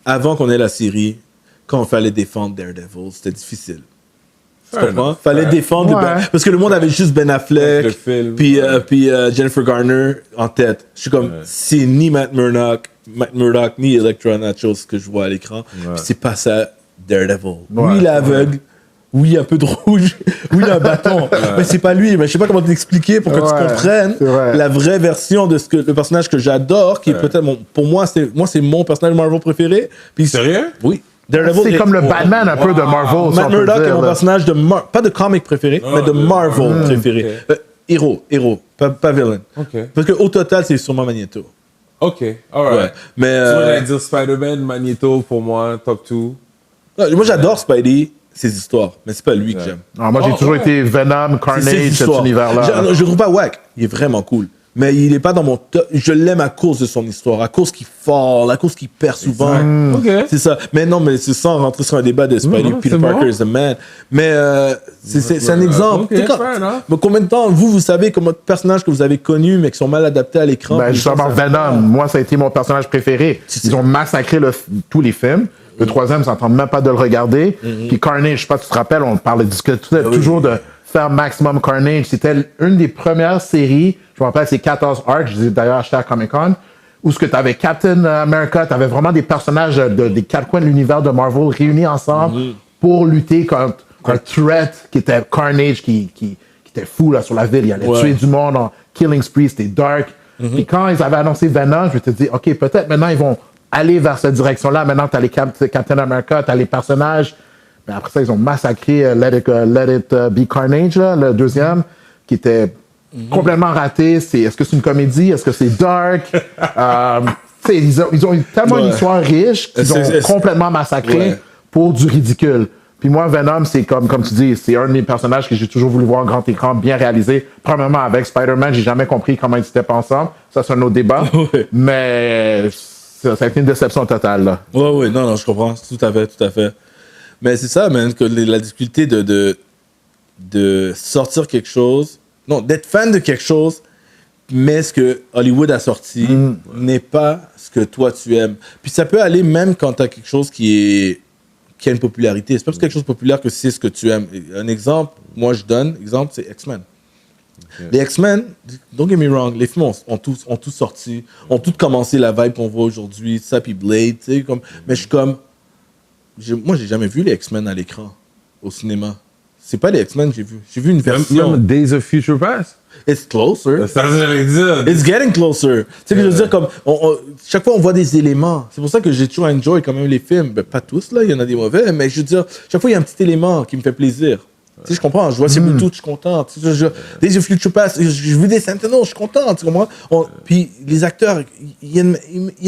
avant qu'on ait la série, quand on fallait défendre Daredevil, c'était difficile. Tu comprends? Fallait défendre parce que le monde avait juste Ben Affleck, puis Jennifer Garner en tête. Je suis comme, c'est ni Matt Murdock, ni Elektra Nachos que je vois à l'écran, puis c'est pas ça. Daredevil. Oui, il est aveugle. Oui, un peu de rouge. Oui, il a un bâton. Mais c'est pas lui. Mais je sais pas comment t'expliquer pour que tu comprennes la vraie version de le personnage que j'adore, qui est peut-être pour moi, c'est mon personnage Marvel préféré. Puis,
sérieux?
Oui. Daredevil
c'est comme le Batman un peu de Marvel.
Matt Murdock est mon personnage pas de comic préféré, mais de Marvel préféré. Héros, pas villain. Parce qu'au total, c'est sûrement Magneto.
OK, alright.
Mais
tu vas dire Spider-Man, Magneto, pour moi, top 2.
Moi, j'adore Spidey, ses histoires, mais c'est pas lui que j'aime.
Moi, j'ai toujours été Venom, Carnage, cet univers-là.
Je le trouve pas wack. Il est vraiment cool. Mais il est pas dans mon top. Je l'aime à cause de son histoire, à cause qu'il fall, à cause qu'il perd souvent. C'est ça. Mais non, mais c'est sans rentrer sur un débat de Spidey. Peter Parker is the man. Mais c'est un exemple. Mais combien de temps, vous savez comme votre personnage que vous avez connu, mais qui sont mal adaptés à l'écran?
Justement, Venom. Moi, ça a été mon personnage préféré. Ils ont massacré tous les films. Le troisième, ça n'entend même pas de le regarder. Puis Carnage, je sais pas si tu te rappelles, on parlait toujours de faire Maximum Carnage. C'était une des premières séries, je me rappelle, c'est 14 arcs, je les ai d'ailleurs acheté à Comic-Con, où tu avais Captain America, tu avais vraiment des personnages des quatre coins de l'univers de Marvel réunis ensemble pour lutter contre un threat qui était Carnage, qui était fou là, sur la ville. Il allait tuer du monde en Killing Spree, c'était dark. Puis quand ils avaient annoncé Venom, je me suis dit, OK, peut-être maintenant ils vont aller vers cette direction-là. Maintenant, tu as les Captain America, tu as les personnages. Mais après ça, ils ont massacré Let It Be Carnage, là, le deuxième, qui était complètement raté. Est-ce que c'est une comédie? Est-ce que c'est dark? Ils ont tellement une histoire riche qu'ils ont complètement massacré pour du ridicule. Puis moi, Venom, c'est comme tu dis, c'est un de mes personnages que j'ai toujours voulu voir en grand écran, bien réalisé. Premièrement, avec Spider-Man, j'ai jamais compris comment ils étaient pas ensemble. Ça, c'est un autre débat. Mais ça a été une déception totale, là.
Oui, non, je comprends. Tout à fait. Mais c'est ça, man, que la difficulté de sortir quelque chose, non, d'être fan de quelque chose, mais ce que Hollywood a sorti n'est pas ce que toi tu aimes. Puis ça peut aller même quand tu as quelque chose qui a une popularité. C'est pas parce que quelque chose de populaire que c'est ce que tu aimes. Un exemple, c'est X-Men. Les X-Men, don't get me wrong, les films ont tous sorti, ont tous commencé la vibe qu'on voit aujourd'hui, ça, puis Blade, tu sais, comme, mais je suis comme, moi, j'ai jamais vu les X-Men à l'écran, au cinéma. C'est pas les X-Men que j'ai vu. J'ai vu une version.
Même Days of Future Past.
It's closer.
Ça, j'allais dire.
It's getting closer. Tu sais que je veux dire, comme, chaque fois on voit des éléments. C'est pour ça que j'ai toujours enjoy quand même les films. Ben, pas tous, là, il y en a des mauvais, mais je veux dire, chaque fois il y a un petit élément qui me fait plaisir. Tu sais, je comprends, je vois ces Bluetooth, je suis content. Tu sais, Days of Future Past, j'ai vu des Sentinels, je suis content, tu comprends? Puis les acteurs, Ian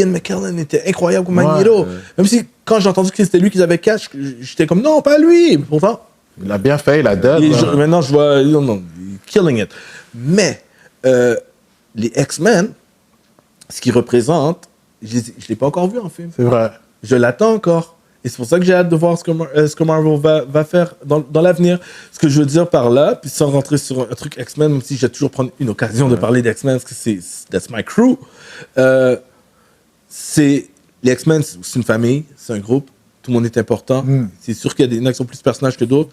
McKellen était incroyable comme Magneto. Même si, quand j'ai entendu que c'était lui qu'ils avaient catch, j'étais comme, non, pas lui. Pourtant,
Il a bien fait, il a donné.
maintenant, je vois, non, killing it. Mais, les X-Men, ce qu'ils représentent, je ne l'ai pas encore vu en film.
C'est vrai.
Je l'attends encore. Et c'est pour ça que j'ai hâte de voir ce que Marvel va faire dans l'avenir. Ce que je veux dire par là, puis sans rentrer sur un truc X-Men, même si j'ai toujours prendre une occasion de parler d'X-Men, parce que that's my crew. Les X-Men, c'est une famille, c'est un groupe, tout le monde est important. C'est sûr qu'il y a des gens qui sont plus personnages que d'autres.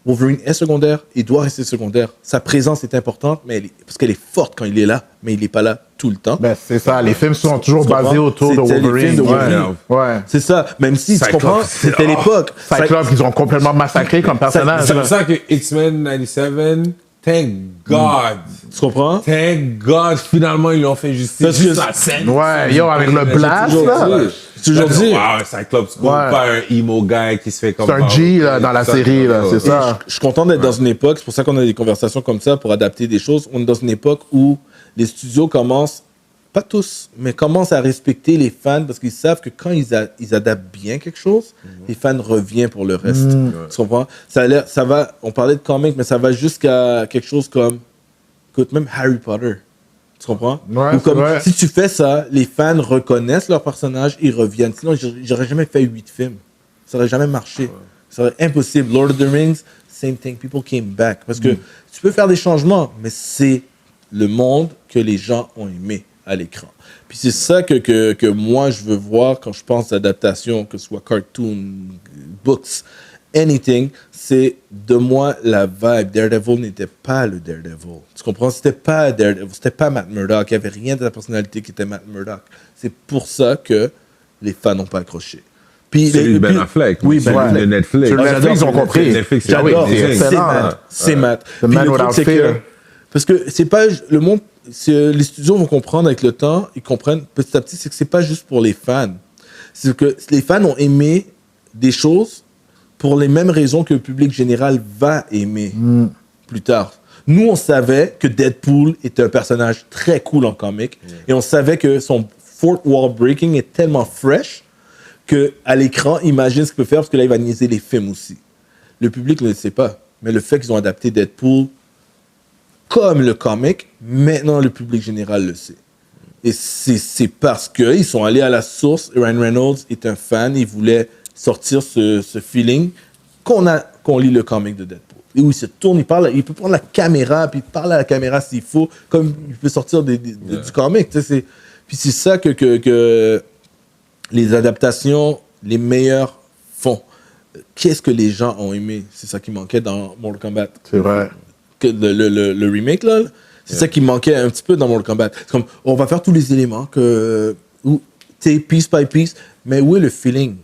Wolverine est secondaire, il doit rester secondaire. Sa présence est importante, parce qu'elle est forte quand il est là, mais il n'est pas là tout le temps.
Ben, c'est ça, les films sont toujours basés autour de
C'était les
Wolverine.
films de Wolverine.
Ouais.
C'est ça, même si tu
Cyclope,
comprends, c'était l'époque.
Cyclope, qu'ils ont complètement massacré comme personnage.
C'est pour ça que X-Men 97, thank God.
Tu comprends?
Thank God, finalement, ils lui ont fait justice.
Parce que-
Juste la scène.
Ouais, yo, avec le blast,
toujours
là.
dit. J'ai toujours dit.
Wow, Cyclope, c'est pas un emo guy qui se fait comme
C'est un G, là, dans la série, là, c'est ça.
Je suis content d'être dans une époque, c'est pour ça qu'on a des conversations comme ça pour adapter des choses. On est dans une époque où les studios commencent, pas tous, mais commencent à respecter les fans parce qu'ils savent que quand ils adaptent bien quelque chose, les fans reviennent pour le reste. Tu comprends? Ça va, on parlait de comics, mais ça va jusqu'à quelque chose comme, écoute, même Harry Potter. Tu comprends?
Ouais,
Ou comme,
c'est vrai.
si tu fais ça, les fans reconnaissent leur personnage, ils reviennent. Sinon, j'aurais jamais fait 8 films. Ça aurait jamais marché. Ça serait impossible. Lord of the Rings, same thing. People came back. Parce que tu peux faire des changements, mais c'est le monde que les gens ont aimé à l'écran. Puis c'est ça que moi, je veux voir quand je pense à adaptation, que ce soit cartoon, books, anything, c'est de moi la vibe. Daredevil n'était pas le Daredevil. Tu comprends? C'était pas Daredevil, c'était pas Matt Murdock. Il n'y avait rien de la personnalité qui était Matt Murdock. C'est pour ça que les fans n'ont pas accroché. Puis,
Celui de Ben Affleck.
Oui, Ben
Celui de
Affleck.
Netflix.
Sur Netflix, ils ont compris.
Netflix, c'est
J'adore.
amazing.
C'est
excellent.
Matt. C'est Matt.
The
Puis
Man
le truc,
Without
c'est que-
Fear.
parce que c'est pas le monde. Les studios vont comprendre avec le temps. Ils comprennent petit à petit. C'est que c'est pas juste pour les fans. C'est que les fans ont aimé des choses pour les mêmes raisons que le public général va aimer plus tard. Nous, on savait que Deadpool était un personnage très cool en comic. Et on savait que son fourth wall breaking est tellement fresh qu'à l'écran, imagine ce qu'il peut faire parce que là, il va niaiser les films aussi. Le public ne le sait pas. Mais le fait qu'ils ont adapté Deadpool comme le comic, maintenant le public général le sait. Et c'est parce qu'ils sont allés à la source. Ryan Reynolds est un fan, il voulait sortir ce feeling qu'on lit le comic de Deadpool. Et où il se tourne, il peut prendre la caméra, puis il parle à la caméra s'il faut, comme il peut sortir du comic. Tu sais, puis c'est ça que les adaptations, les meilleures font. Qu'est-ce que les gens ont aimé? C'est ça qui manquait dans Mortal Kombat.
C'est vrai.
Que le remake, là, c'est ça qui manquait un petit peu dans Mortal Kombat. C'est comme, on va faire tous les éléments, tu sais, piece by piece, mais où est le feeling?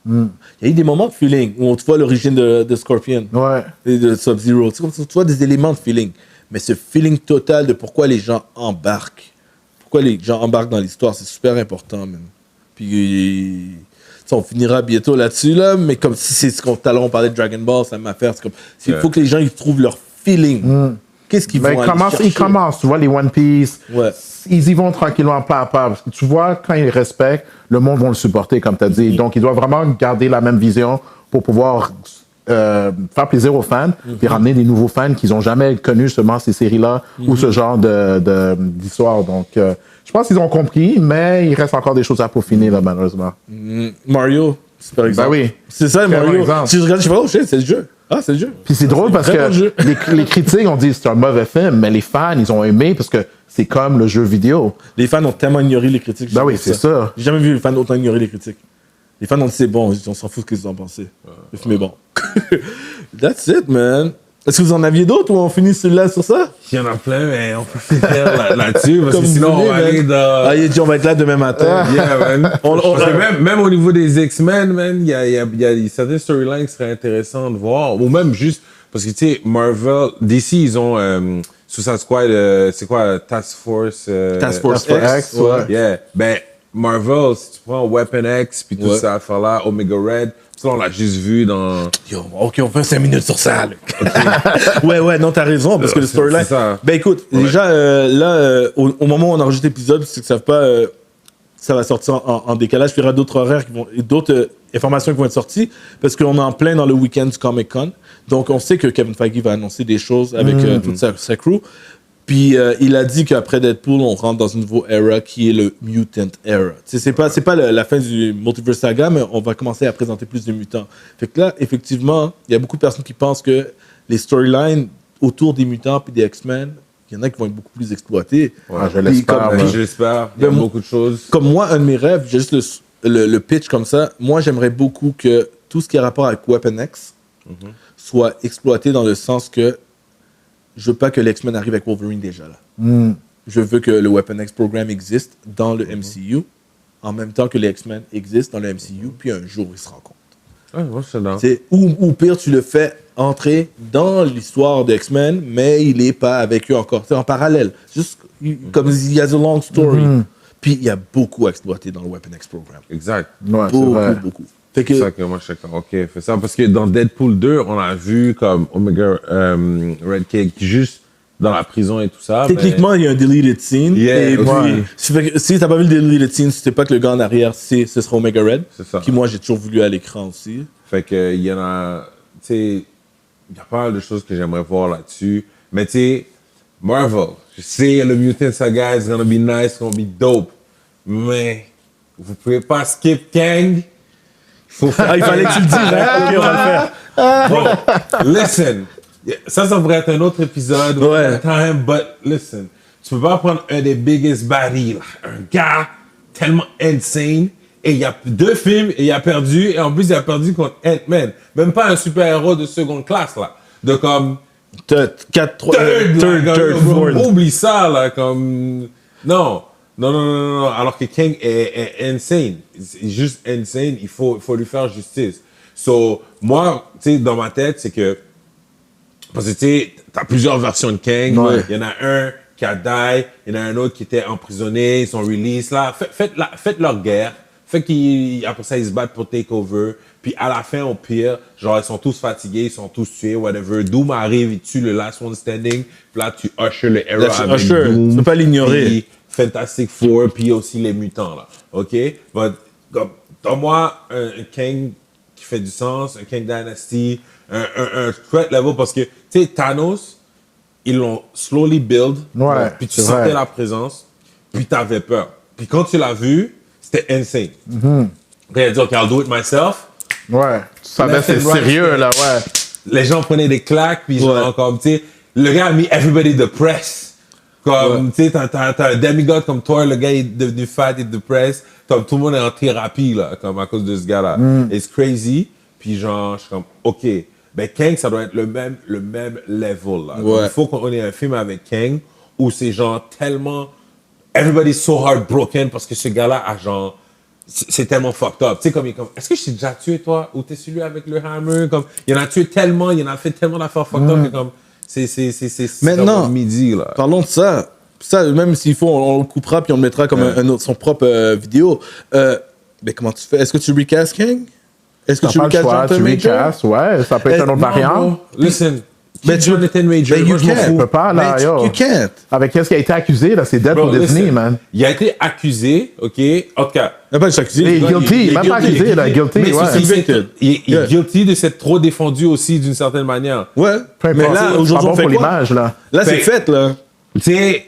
Il y a eu des moments de feeling où on te voit l'origine de Scorpion
Ouais.
et de Sub-Zero. Tu vois des éléments de feeling. Mais ce feeling total de pourquoi les gens embarquent, dans l'histoire, c'est super important, man. Puis, on finira bientôt là-dessus, là, mais comme si c'est ce qu'on tout à l'heure on parlait de Dragon Ball, ça m'a fait. C'est comme, il faut que les gens ils trouvent leur feeling. Qu'est-ce qu'ils vont aller chercher?
Ils commencent, tu vois, les One Piece.
Ouais.
Ils y vont tranquillement, pas à pas. Parce que tu vois, quand ils respectent, le monde va le supporter, comme tu as dit. Donc, ils doivent vraiment garder la même vision pour pouvoir faire plaisir aux fans, puis ramener des nouveaux fans qui n'ont jamais connu seulement ces séries-là ou ce genre d'histoire. Donc, je pense qu'ils ont compris, mais il reste encore des choses à peaufiner, là, malheureusement.
Mario, c'est par exemple.
Ben oui.
C'est ça,
Par
Mario.
exemple.
Si je regarde, je fais, oh shit, c'est le jeu. Ah, c'est le jeu.
Puis c'est drôle parce
très bon jeu.
que les critiques ont dit que c'est un mauvais film, mais les fans, ils ont aimé parce que c'est comme le jeu vidéo.
Les fans ont tellement ignoré les critiques.
Ben oui,
j'ai
c'est ça.
J'ai jamais vu les fans autant ignorer les critiques. Les fans ont dit c'est bon, on s'en fout ce qu'ils en pensaient. Le film est bon. That's it, man. Est-ce que vous en aviez d'autres ou on finit celui-là sur ça?
Il y en a plein, mais on peut finir là-dessus, parce
Comme
que sinon,
vous voulez,
on va aller dans...
Ah, il a dit, on va être là demain matin.
Yeah, man. Parce que même au niveau des X-Men, man, il y a certaines storylines qui seraient intéressantes de voir. Ou même juste, parce que, tu sais, Marvel, DC, ils ont Suicide Squad, c'est quoi, Task Force
X, ouais.
Yeah. Ben, Marvel, si tu prends Weapon X, puis tout ça, là, Omega Red, ça, on l'a juste vu dans...
Yo, OK, on fait 5 minutes sur ça, là. ouais, non, t'as raison, parce que le storyline...
c'est ça.
Ben écoute, déjà, là, au moment où on enregistre l'épisode, c'est que ça savent pas... ça va sortir en décalage, puis il y aura d'autres horaires, d'autres informations qui vont être sorties, parce qu'on est en plein dans le week-end du Comic-Con. Donc, on sait que Kevin Feige va annoncer des choses avec toute sa crew. Puis, il a dit qu'après Deadpool, on rentre dans une nouvelle era qui est le Mutant Era. C'est pas la fin du Multiverse Saga, mais on va commencer à présenter plus de mutants. Fait que là, effectivement, il y a beaucoup de personnes qui pensent que les storylines autour des mutants puis des X-Men, il y en a qui vont être beaucoup plus exploités.
Ouais, je l'espère.
Je l'espère. Il y a beaucoup de choses.
Comme moi, un de mes rêves, j'ai juste le pitch comme ça. Moi, j'aimerais beaucoup que tout ce qui a rapport avec Weapon X soit exploité dans le sens que je veux pas que l'X-Men arrive avec Wolverine déjà là. Je veux que le Weapon X programme existe dans le MCU en même temps que les X-Men existent dans le MCU, puis un jour ils se rencontrent.
Ouais, moi, je suis dans.
Ou pire, tu le fais entrer dans l'histoire des X-Men, mais il n'est pas avec eux encore. C'est en parallèle. Juste comme il y a The Long Story. Puis il y a beaucoup à exploiter dans le Weapon X programme.
Exact.
Ouais, c'est vrai.
Beaucoup. Fait que,
C'est ça que moi, je suis comme, OK, fais ça. Parce que dans Deadpool 2, on a vu comme Omega Red Cake juste dans la prison et tout ça.
techniquement, il y a un deleted scene.
Yeah,
et puis,
ouais.
si t'as pas vu le deleted scene, tu sais pas que le gars en arrière, ce sera Omega Red.
C'est ça.
Qui, moi, j'ai toujours voulu à l'écran aussi.
Fait que, il y en a, tu sais, il y a pas mal de choses que j'aimerais voir là-dessus. Mais tu sais, Marvel, je sais, le Mutant Saga is gonna be nice, it's gonna be dope. Mais, vous pouvez pas skip Kang.
Il fallait que tu le dises, hein? OK, on va le faire.
Bro, listen. Ça pourrait être un autre épisode.
Ouais.
Time, but listen. Tu peux pas prendre un des biggest baddies, là. Un gars tellement insane. Et il y a 2 films et il a perdu. Et en plus, il a perdu contre Ant-Man. Même pas un super-héros de seconde classe, là. De comme...
Third,
fourth.
fourth.
Oublie ça, là. Comme... Non. Alors que Kang est insane. C'est juste insane. Il faut lui faire justice. So, moi, tu sais, dans ma tête, c'est que... Parce que, tu sais, t'as plusieurs versions de Kang.
Ouais.
Il y en a un qui a die. Il y en a un autre qui était emprisonné. Ils sont release, là. Faites leur guerre. Après ça, ils se battent pour take over. Puis à la fin, au pire, genre, ils sont tous fatigués, ils sont tous tués, whatever. Doom arrive, il tue le last one standing. Puis là, tu usher le era avec Doom.
Tu peux pas l'ignorer.
Puis Fantastic Four, puis aussi les mutants, là. OK? But, donne-moi un Kang qui fait du sens, un Kang Dynasty, un threat level, parce que, tu sais, Thanos, ils l'ont slowly build.
Ouais,
puis tu
c'est
sentais
vrai.
la présence, puis t'avais peur. Puis quand tu l'as vu, c'était insane. Quand il a dit, OK, I'll do it myself.
Ouais. Tu savais,
Left
c'est
and right,
sérieux, là, ouais.
Les gens prenaient des claques, puis genre, comme, tu sais, le gars a mis everybody depressed. Comme, tu sais, t'as un demigod comme toi, le gars est devenu fat et depressed. Comme, tout le monde est en thérapie, là, comme, à cause de ce gars-là. It's crazy. Puis genre, je suis comme, OK. Ben, Kang, ça doit être le même level, là.
Ouais.
Il faut qu'on ait un film avec Kang où c'est genre tellement... Everybody's so heartbroken parce que ce gars-là a genre... C'est tellement fucked up. Tu sais, comme, il est comme, est-ce que je t'ai déjà tué, toi? Ou t'es celui avec le hammer? Comme, il en a tué tellement, il en a fait tellement d'affaires fucked up que comme... C'est
Maintenant,
comme midi, là.
Parlons de ça. Ça, même s'il faut, on le coupera puis on le mettra comme son propre vidéo. Mais comment tu fais? Est-ce que tu recast Kang? Est-ce que
T'as
tu
pas le
recast
choix, tu
Jonathan Major?
recastes, ouais. Ça peut être une autre variante.
Listen,
Ben, tu-
Jonathan Major,
ben,
moi, je m'en
you
fous.
Tu peux pas, là,
Mais
yo.
you can't.
Avec qu'est-ce qui a été accusé, là, c'est dead
Bro,
pour Disney,
listen,
man.
Il a été accusé, OK? En tout cas,
Même pas accusé.
Il est
il-
guilty,
il est
même pas
guilty.
accusé, là, guilty,
mais
ouais.
c'est-
Convicted.
il est
Yeah.
guilty de s'être trop défendu aussi d'une certaine manière.
Ouais.
Peu
Mais
importe,
là,
c'est
aujourd'hui,
pas
on
bon
fait
pour
quoi?
l'image, là.
Là, c'est
Fait-
fait, là.
Tu sais,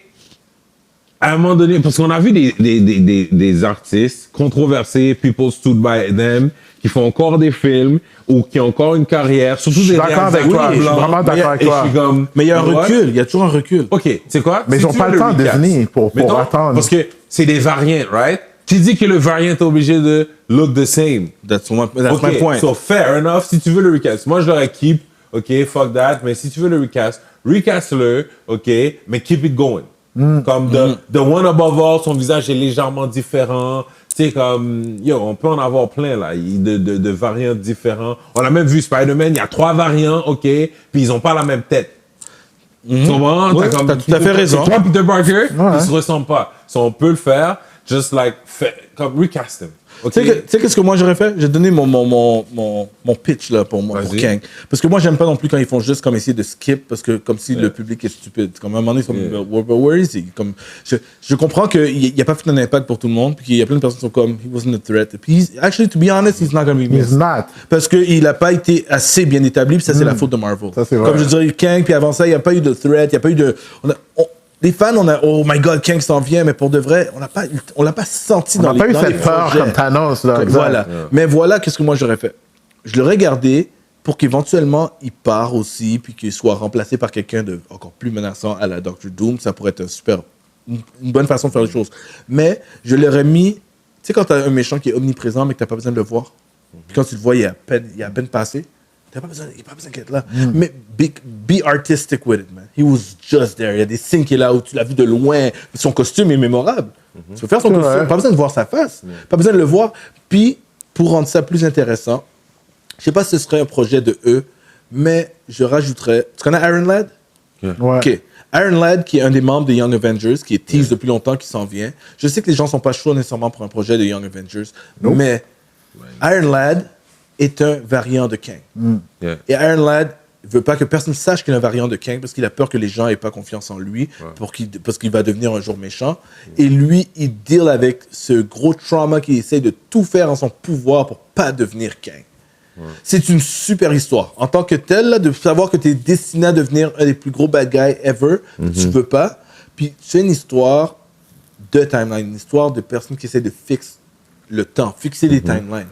à un moment donné, parce qu'on a vu des artistes controversés, people stood by them, qui font encore des films ou qui ont encore une carrière, surtout
Je suis
des
d'accord avec
réalisateurs
toi, je suis
blancs.
vraiment d'accord avec
Et je
toi.
suis comme,
Mais il y a un
what?
recul. Il y a toujours un recul.
OK, tu sais quoi?
Mais ils ont
tu
pas
veux
le temps,
recast,
Disney, pour
mettons,
attendre.
Parce que c'est des variantes, right? Tu dis que le variant est obligé de look the same.
That's my
OK,
point.
so fair enough, si tu veux le recast. Moi, je l'aurais keep OK, fuck that. Mais si tu veux le recast-le, OK, mais keep it going. Comme the one above all, son visage est légèrement différent. Tu sais, comme, on peut en avoir plein, là, de variants différents. On a même vu Spider-Man, il y a 3 variants, OK, puis ils ont pas la même tête. Tu comprends?
Ouais, t'as tout à fait raison.
Toi, Peter Parker, ils se ressemblent pas. So, on peut le faire, just like, comme recast him.
Tu sais qu'est-ce que moi j'aurais fait? J'ai donné mon pitch là pour Kang. Parce que moi j'aime pas non plus quand ils font juste comme essayer de skip parce que comme si le public est stupide. Comme à un moment donné, ils sont comme where is he? Comme je comprends qu'il n'y a pas fait un impact pour tout le monde puis qu'il y a plein de personnes qui sont comme he wasn't a threat. Puis actually to be honest, he's not gonna be missed.
He's not.
Parce qu'il n'a pas été assez bien établi puis ça c'est la faute de Marvel.
Ça, c'est vrai.
Comme je dirais Kang puis avant ça il n'y a pas eu de threat, il n'y a pas eu de les fans, oh my god, Kang s'en vient, mais pour de vrai, on l'a pas senti dans les projets. On n'a pas eu cette peur
comme Thanos. Là,
voilà. Mais voilà, qu'est-ce que moi j'aurais fait. Je l'aurais gardé pour qu'éventuellement, il part aussi, puis qu'il soit remplacé par quelqu'un de encore plus menaçant à la Doctor Doom. Ça pourrait être une bonne façon de faire les choses. Mais je l'aurais mis, tu sais, quand tu as un méchant qui est omniprésent, mais que tu n'as pas besoin de le voir, puis quand tu le vois, il est à peine passé, il n'y a pas besoin d'être là. Mais be artistic with it, man. He was just there. Il y a des signes qu'il est là où tu l'as vu de loin. Son costume est mémorable. Tu peux faire son costume. Pas besoin de voir sa face. Pas besoin de le voir. Puis, pour rendre ça plus intéressant, je ne sais pas si ce serait un projet de eux, mais je rajouterais... Tu connais Iron Lad?
Ouais.
OK. Iron Lad, qui est un des membres des Young Avengers, qui est teased depuis longtemps, qui s'en vient. Je sais que les gens ne sont pas chauds nécessairement pour un projet de Young Avengers, mais Iron Lad est un variant de Kang. Et Iron Lad ne veut pas que personne sache qu'il est un variant de Kang parce qu'il a peur que les gens n'aient pas confiance en lui parce qu'il va devenir un jour méchant. Et lui, il deal avec ce gros trauma qu'il essaie de tout faire en son pouvoir pour ne pas devenir Kang. C'est une super histoire. En tant que tel, là, de savoir que tu es destiné à devenir un des plus gros bad guys ever, tu ne veux pas. Puis c'est une histoire de timeline, une histoire de personnes qui essaient de fixer le temps, fixer les timelines.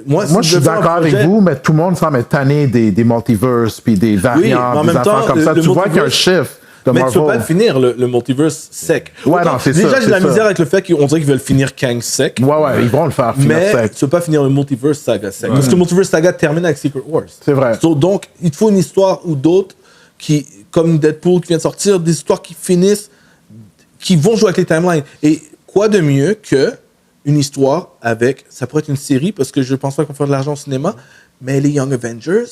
Moi, je suis d'accord avec vous, mais tout le monde semble être tanné des multiverses puis des variants, des affaires comme ça. Tu vois qu'il y a un shift de Marvel.
Mais tu peux pas le finir, le multiverse sec.
Ouais, non, c'est ça.
Déjà, j'ai de la misère avec le fait qu'on dirait qu'ils veulent finir Kang sec.
Ouais, ils vont le faire finir sec.
Mais tu peux pas finir le multiverse saga sec. Parce que le multiverse saga termine avec Secret Wars.
C'est vrai.
Donc, il te faut une histoire ou d'autres qui, comme Deadpool qui vient de sortir, des histoires qui finissent, qui vont jouer avec les timelines. Et quoi de mieux que une histoire avec, ça pourrait être une série parce que je pense pas qu'on va faire de l'argent au cinéma, mais les Young Avengers,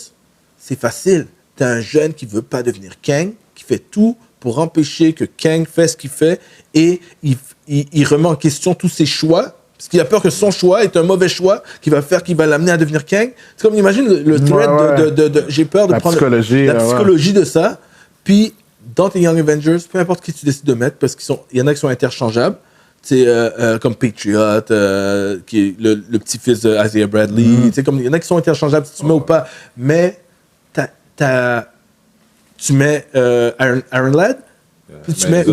c'est facile. T'as un jeune qui veut pas devenir Kang, qui fait tout pour empêcher que Kang fasse ce qu'il fait et il remet en question tous ses choix parce qu'il a peur que son choix est un mauvais choix qui va l'amener à devenir Kang. C'est comme, imagine le thread de j'ai peur de prendre la psychologie de ça. Puis, dans tes Young Avengers, peu importe qui tu décides de mettre, parce qu'il y en a qui sont interchangeables, c'est comme Patriot, qui est le petit-fils d'Isaiah Bradley. Comme, il y en a qui sont interchangeables si tu mets ou pas. Mais tu mets Iron Lad, puis tu mets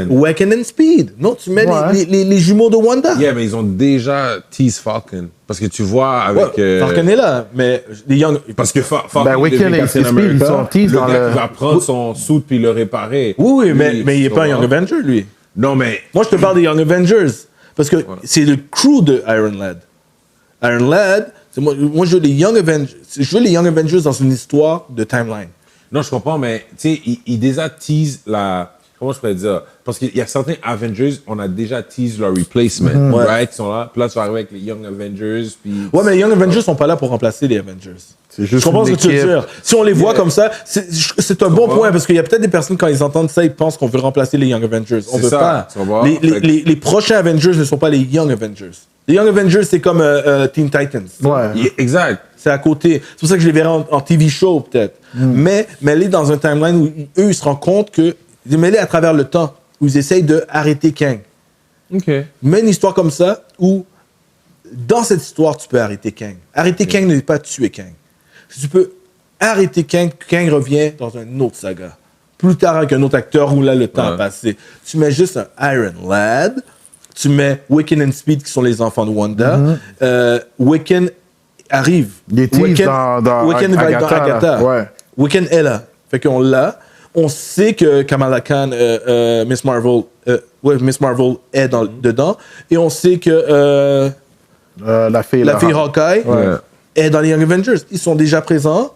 Wiccan and Speed. Non, tu mets les jumeaux de Wanda.
Yeah, mais ils ont déjà teased Falcon. Parce que tu vois avec...
Falcon est là, mais les Young...
Parce que Falcon,
Wiccan et Speed, ils sont teased dans
le gars qui va prendre son suit puis le réparer.
Oui, mais il n'est pas un Young Avenger, lui.
Non, mais...
Moi, je te parle des Young Avengers. Parce que c'est le crew de Iron Lad. Iron Lad, moi je veux les Young Avengers. Je veux les Young Avengers dans une histoire de timeline.
Non, je comprends, mais tu sais, ils déjà teasent la... Comment je pourrais dire? Parce qu'il y a certains Avengers, on a déjà teased leur replacement, right? Ils sont là. Puis là, tu vas arriver avec les Young Avengers, puis...
Ouais, mais les Young Avengers sont pas là pour remplacer les Avengers.
C'est juste
je comprends ce que tu veux dire. Si on les voit comme ça, c'est un bon point, parce qu'il y a peut-être des personnes, quand ils entendent ça, ils pensent qu'on veut remplacer les Young Avengers. On veut pas. Les prochains Avengers ne sont pas les Young Avengers. Les Young Avengers, c'est comme Teen Titans.
Ouais.
Exact.
C'est à côté. C'est pour ça que je les verrai en TV show, peut-être. Mais aller dans un timeline où eux, ils se rendent compte que... Mêlés à travers le temps, où ils essayent d'arrêter Kang.
OK.
Mais une histoire comme ça, où dans cette histoire, tu peux arrêter Kang. Arrêter Kang ne veut pas tuer Kang. Si tu peux arrêter Kang, Kang revient dans une autre saga. Plus tard avec un autre acteur où là, le temps a passé. Tu mets juste un Iron Lad, tu mets Wiccan and Speed qui sont les enfants de Wanda. Wiccan arrive.
Il est
Wiccan va être dans Agatha.
Ouais.
Wiccan est là. Fait qu'on l'a. On sait que Kamala Khan, Miss Marvel est dedans. Et on sait que
la fille
Hawkeye est dans les Young Avengers. Ils sont déjà présents.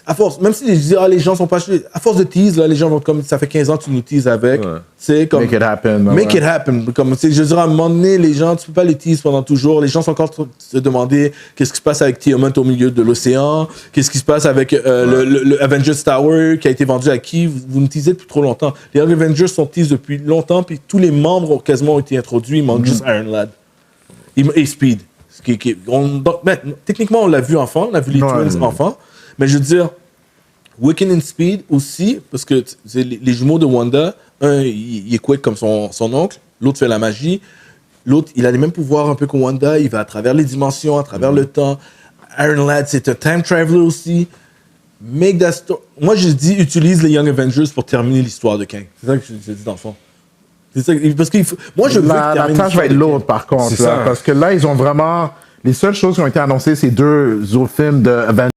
à force, même si les gens sont pas... À force de tease, là, les gens vont comme... Ça fait 15 ans que tu nous teases avec.
Ouais.
C'est comme...
Make it happen.
Make it happen. Comme, je veux dire, à un moment donné, les gens, tu peux pas les tease pendant toujours. Les gens sont encore se demander qu'est-ce qui se passe avec Tiamat au milieu de l'océan, qu'est-ce qui se passe avec le Avengers Tower qui a été vendu à qui. Vous nous teasez depuis trop longtemps. Les Avengers sont teasés depuis longtemps, puis tous les membres ont quasiment été introduits. Il manque juste Iron Lad. Et Speed. Techniquement, on l'a vu enfant, on a vu les Twins enfants, mais je veux dire, Wiccan and Speed aussi, parce que les jumeaux de Wanda, un, il est quick comme son oncle, l'autre fait la magie, l'autre, il a les mêmes pouvoirs un peu que Wanda, il va à travers les dimensions, à travers le temps. Iron Lad, c'est un time traveler aussi. Make that story. Moi, je dis, utilise les Young Avengers pour terminer l'histoire de Kang. C'est ça que je dis dans le fond. C'est ça, parce que moi, je veux
la tâche va être lourde, par contre. Là, parce que là, ils ont vraiment... Les seules choses qui ont été annoncées, c'est 2 autres films de Avengers.